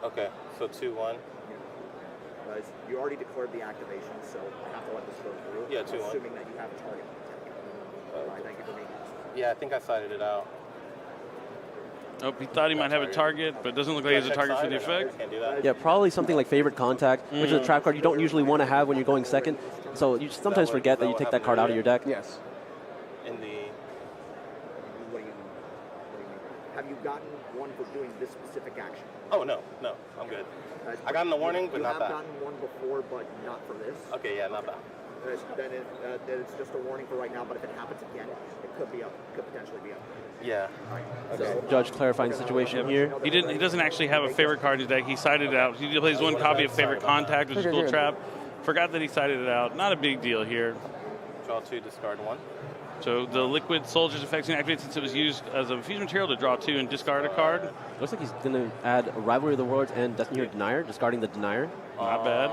okay, so 2-1. Guys, you already declared the activation, so I have to let this go through. Yeah, 2-1. Assuming that you have a target. Thank you for making this. Yeah, I think I sided it out. Oh, he thought he might have a target, but it doesn't look like he has a target for the effect. Can't do that. Yeah, probably something like Favorite Contact, which is a trap card you don't usually want to have when you're going second. So you sometimes forget that you take that card out of your deck. Yes. In the What do you mean? Have you gotten one for doing this specific action? no, I'm good. I got the warning, but not You that. have gotten one before, but not for this. Okay, yeah, not that. Then it's just a warning for right now. But if it happens again, it could be up. Could potentially be up. Yeah. So Judge clarifying the situation here. He doesn't actually have a favorite card in his deck. He sided it out. He plays one copy of Favorite Contact, which is a cool trap. Forgot that he sided it out. Not a big deal here. Draw 2, discard 1. So the Liquid Soldier's effects can activate since it was used as a fusion material to draw 2 and discard a card. Looks like he's going to add Rivalry of the Worlds and Destiny Hero Denier, discarding the Denier. Not bad.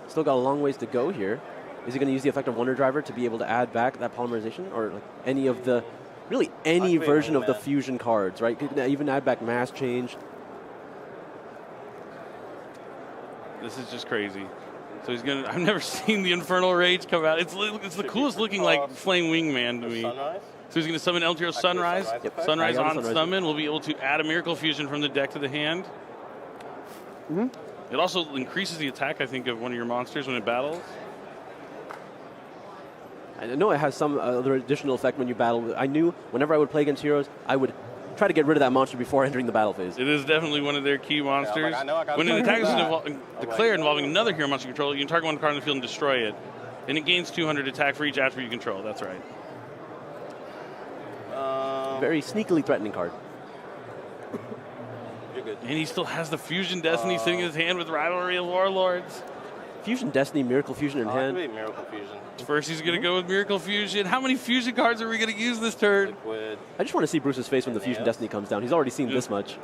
Still got a long ways to go here. Is he going to use the effect of Wonder Driver to be able to add back that polymerization, or like any of the, really any Activate version of the Wingman. fusion cards, right? Could even add back Mass Change. This is just crazy. So he's gonna. I've never seen the Infernal Rage come out. It's the coolest looking like Flame Wingman to me. Sunrise. So he's gonna summon Elemental Hero Sunrise. Sunrise effect. Sunrise I got on the Sunrise. summon. We'll be able to add a Miracle Fusion from the deck to the hand. It also increases the attack, I think, of one of your monsters when it battles. I know it has some other additional effect when you battle. I knew whenever I would play against heroes, I would try to get rid of that monster before entering the battle phase. It is definitely one of their key monsters. I know I gotta When an target attack is that. declared involving another hero monster control, you can target one card on the field and destroy it. And it gains 200 attack for each attribute you control. That's right. Very sneakily threatening card. You're good. And he still has the Fusion Destiny sitting in his hand with Rivalry of Warlords. Fusion Destiny, Miracle Fusion in hand. Activate Miracle Fusion. First, he's going to go with Miracle Fusion. How many Fusion cards are we going to use this turn? Liquid. I just want to see Bruce's face when the Fusion Neos. Destiny comes down. He's already seen this much.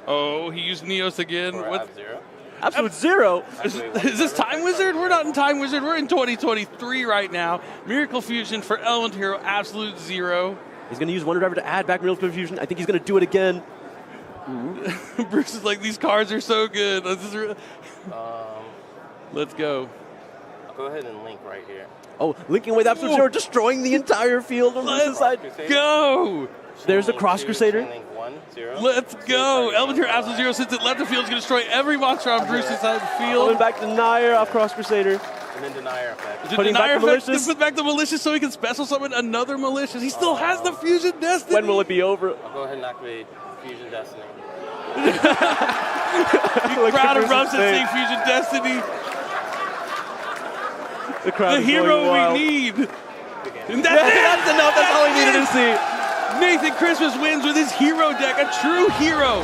Oh, he used Neos again. Or What? F-Zero. Absolute zero. Is this Time Wizard? We're not in Time Wizard. We're in 2023 right now. Miracle Fusion for Elemental Hero, Absolute Zero. He's going to use Wonder Driver to add back Miracle Fusion. I think he's going to do it again. Bruce is like, these cards are so good. Let's go. I'll go ahead and link right here. Oh, linking with Absolute Zero, destroying the entire field on Bruce's side. Go! There's a Cross Crusader. Link 1, 0. Let's go! Elementor Absolute Zero, since it left the field, is going to destroy every monster on Bruce's side of the Going field. back to Nair off Cross Crusader. And then Denier effect. Putting back the Malicious. Put back the Malicious so he can special summon another Malicious. He still has the Fusion Destiny. When will it be over? I'll go ahead and activate Fusion Destiny. Crowd Bruce's erupts at face. seeing Fusion Destiny. The crowd The is hero going wild. we need. And Yeah, that's it! that's enough. That's all we needed to see. Nathan Christmas wins with his hero deck, a true hero.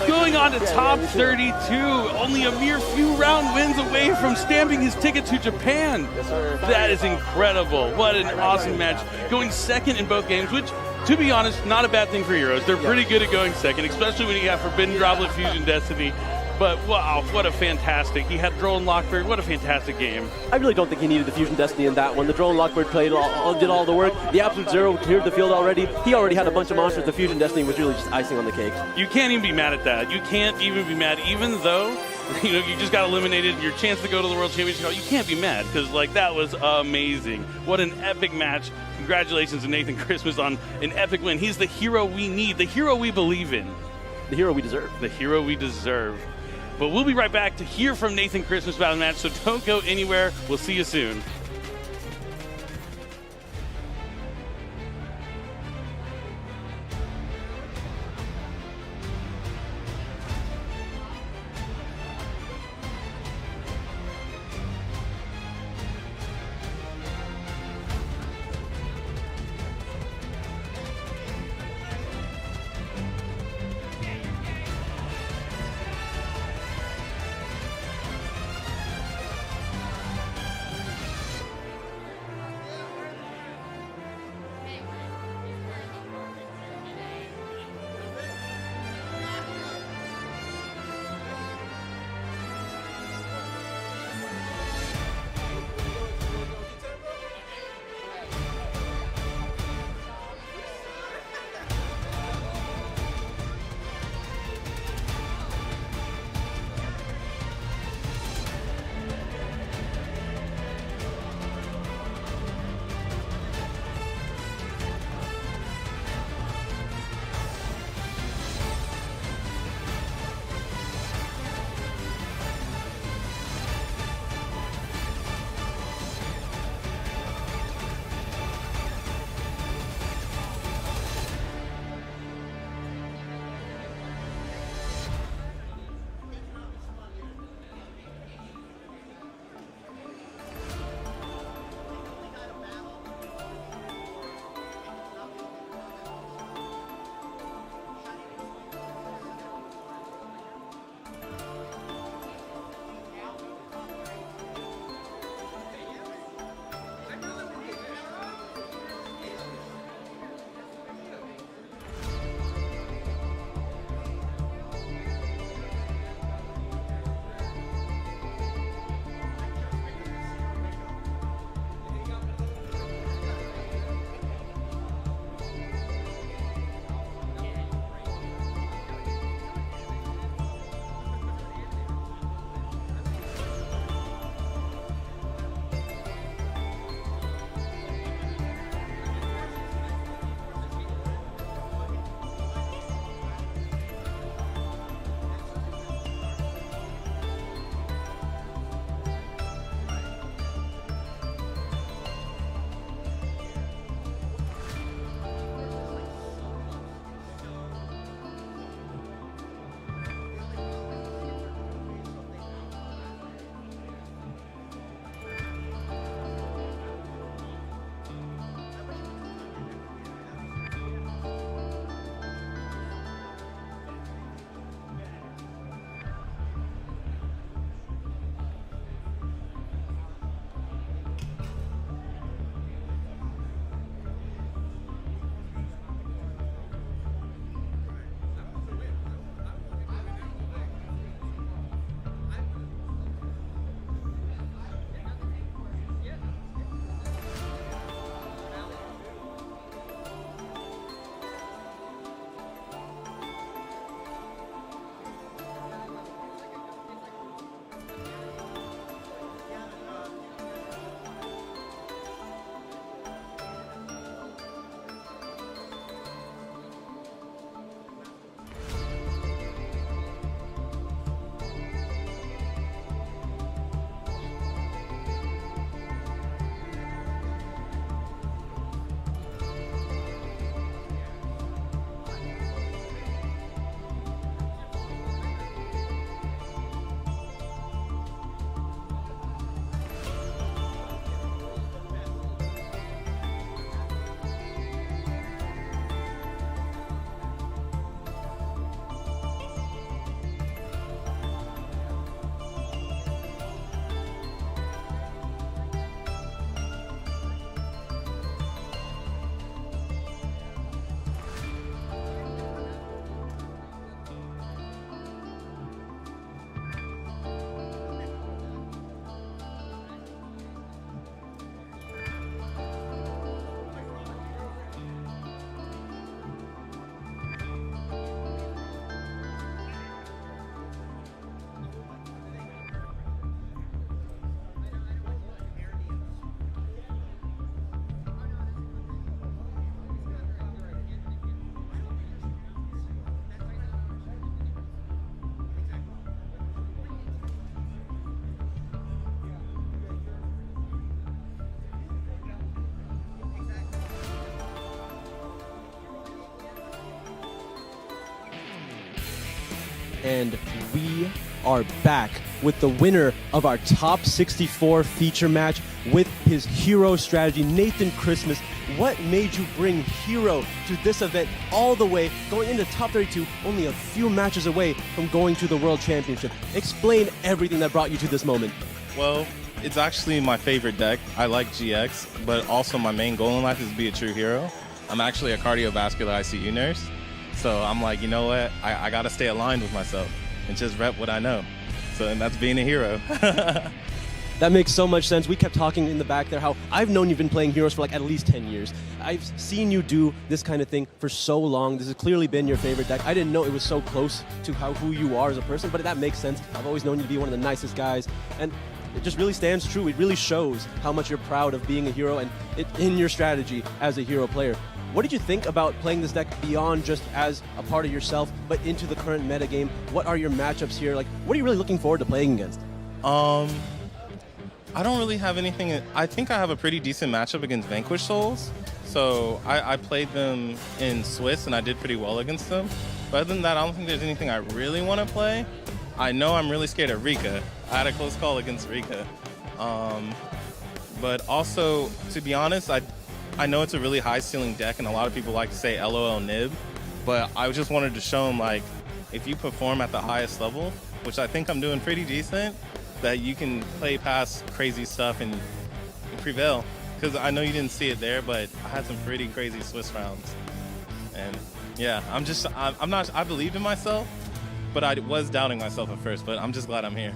Going on to top 32, only a mere few round wins away from stamping his ticket to Japan. Yes, sir. That is incredible. What an awesome match. Going second in both games, which, to be honest, not a bad thing for heroes. They're pretty good at going second, especially when you have Forbidden Droplet Fusion Destiny. But wow, what a fantastic. He had Drone Lockbird. What a fantastic game. I really don't think he needed the Fusion Destiny in that one. The Drone Lockbird did all the work. The Absolute Zero cleared the field already. He already had a bunch of monsters. The Fusion Destiny was really just icing on the cake. You can't even be mad at that. You can't even be mad, even though you just got eliminated. Your chance to go to the World Championship, you can't be mad because that was amazing. What an epic match. Congratulations to Nathan Christmas on an epic win. He's the hero we need, the hero we believe in. The hero we deserve. The hero we deserve. But we'll be right back to hear from Nathan Christmas about the match, so don't go anywhere. We'll see you soon. And we are back with the winner of our top 64 feature match with his hero strategy, Nathan Christmas. What made you bring hero to this event all the way, going into top 32, only a few matches away from going to the World Championship? Explain everything that brought you to this moment. Well, it's actually my favorite deck. I like GX, but also my main goal in life is to be a true hero. I'm actually a cardiovascular ICU nurse, so I'm like, you know what? I gotta stay aligned with myself and just rep what I know. So, and that's being a hero. That makes so much sense. We kept talking in the back there how I've known you've been playing heroes for like at least 10 years. I've seen you do this kind of thing for so long. This has clearly been your favorite deck. I didn't know it was so close to who you are as a person, but that makes sense. I've always known you to be one of the nicest guys, and it just really stands true. It really shows how much you're proud of being a hero and in your strategy as a hero player. What did you think about playing this deck beyond just as a part of yourself, but into the current meta game? What are your matchups here? Like, what are you really looking forward to playing against? I don't really have anything. I think I have a pretty decent matchup against Vanquish Souls. So I played them in Swiss and I did pretty well against them. But other than that, I don't think there's anything I really want to play. I know I'm really scared of Rika. I had a close call against Rika. But also, to be honest, I know it's a really high ceiling deck and a lot of people like to say LOL nib. But I just wanted to show them, like, if you perform at the highest level, which I think I'm doing pretty decent, that you can play past crazy stuff and prevail. Because I know you didn't see it there, but I had some pretty crazy Swiss rounds. And yeah, I believed in myself, but I was doubting myself at first, but I'm just glad I'm here.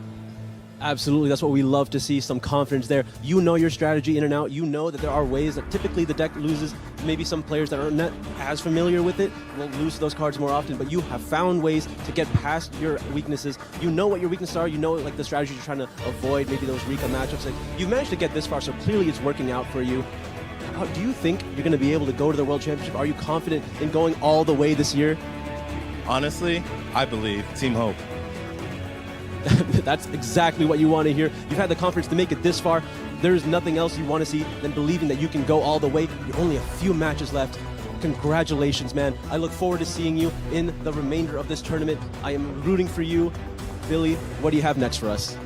Absolutely, that's what we love to see, some confidence there. You know your strategy in and out. You know that there are ways that typically the deck loses. Maybe some players that are not as familiar with it will lose those cards more often, but you have found ways to get past your weaknesses. You know what your weaknesses are. You know, like, the strategies you're trying to avoid, maybe those Rika matchups. Like, you've managed to get this far, so clearly it's working out for you. Do you think you're going to be able to go to the World Championship? Are you confident in going all the way this year? Honestly, I believe. Team Hope. That's exactly what you want to hear. You've had the confidence to make it this far. There's nothing else you want to see than believing that you can go all the way. You're only a few matches left. Congratulations, man. I look forward to seeing you in the remainder of this tournament. I am rooting for you. Billy, what do you have next for us?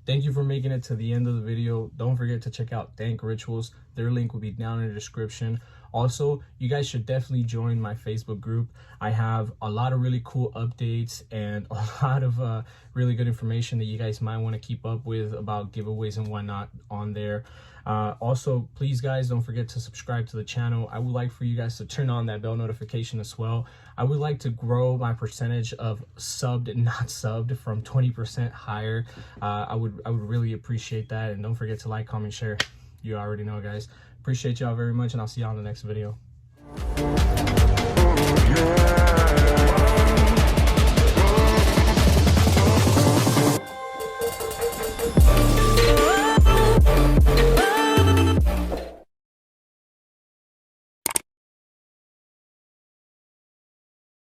Thank you for making it to the end of the video. Don't forget to check out Dank Rituals. Their link will be down in the description. Also, you guys should definitely join my Facebook group. I have a lot of really cool updates and a lot of really good information that you guys might want to keep up with about giveaways and whatnot on there. Also, please guys, don't forget to subscribe to the channel. I would like for you guys to turn on that bell notification as well. I would like to grow my percentage of subbed and not subbed from 20% higher. I would really appreciate that. And don't forget to like, comment, share. You already know, guys. Appreciate y'all very much, and I'll see y'all in the next video.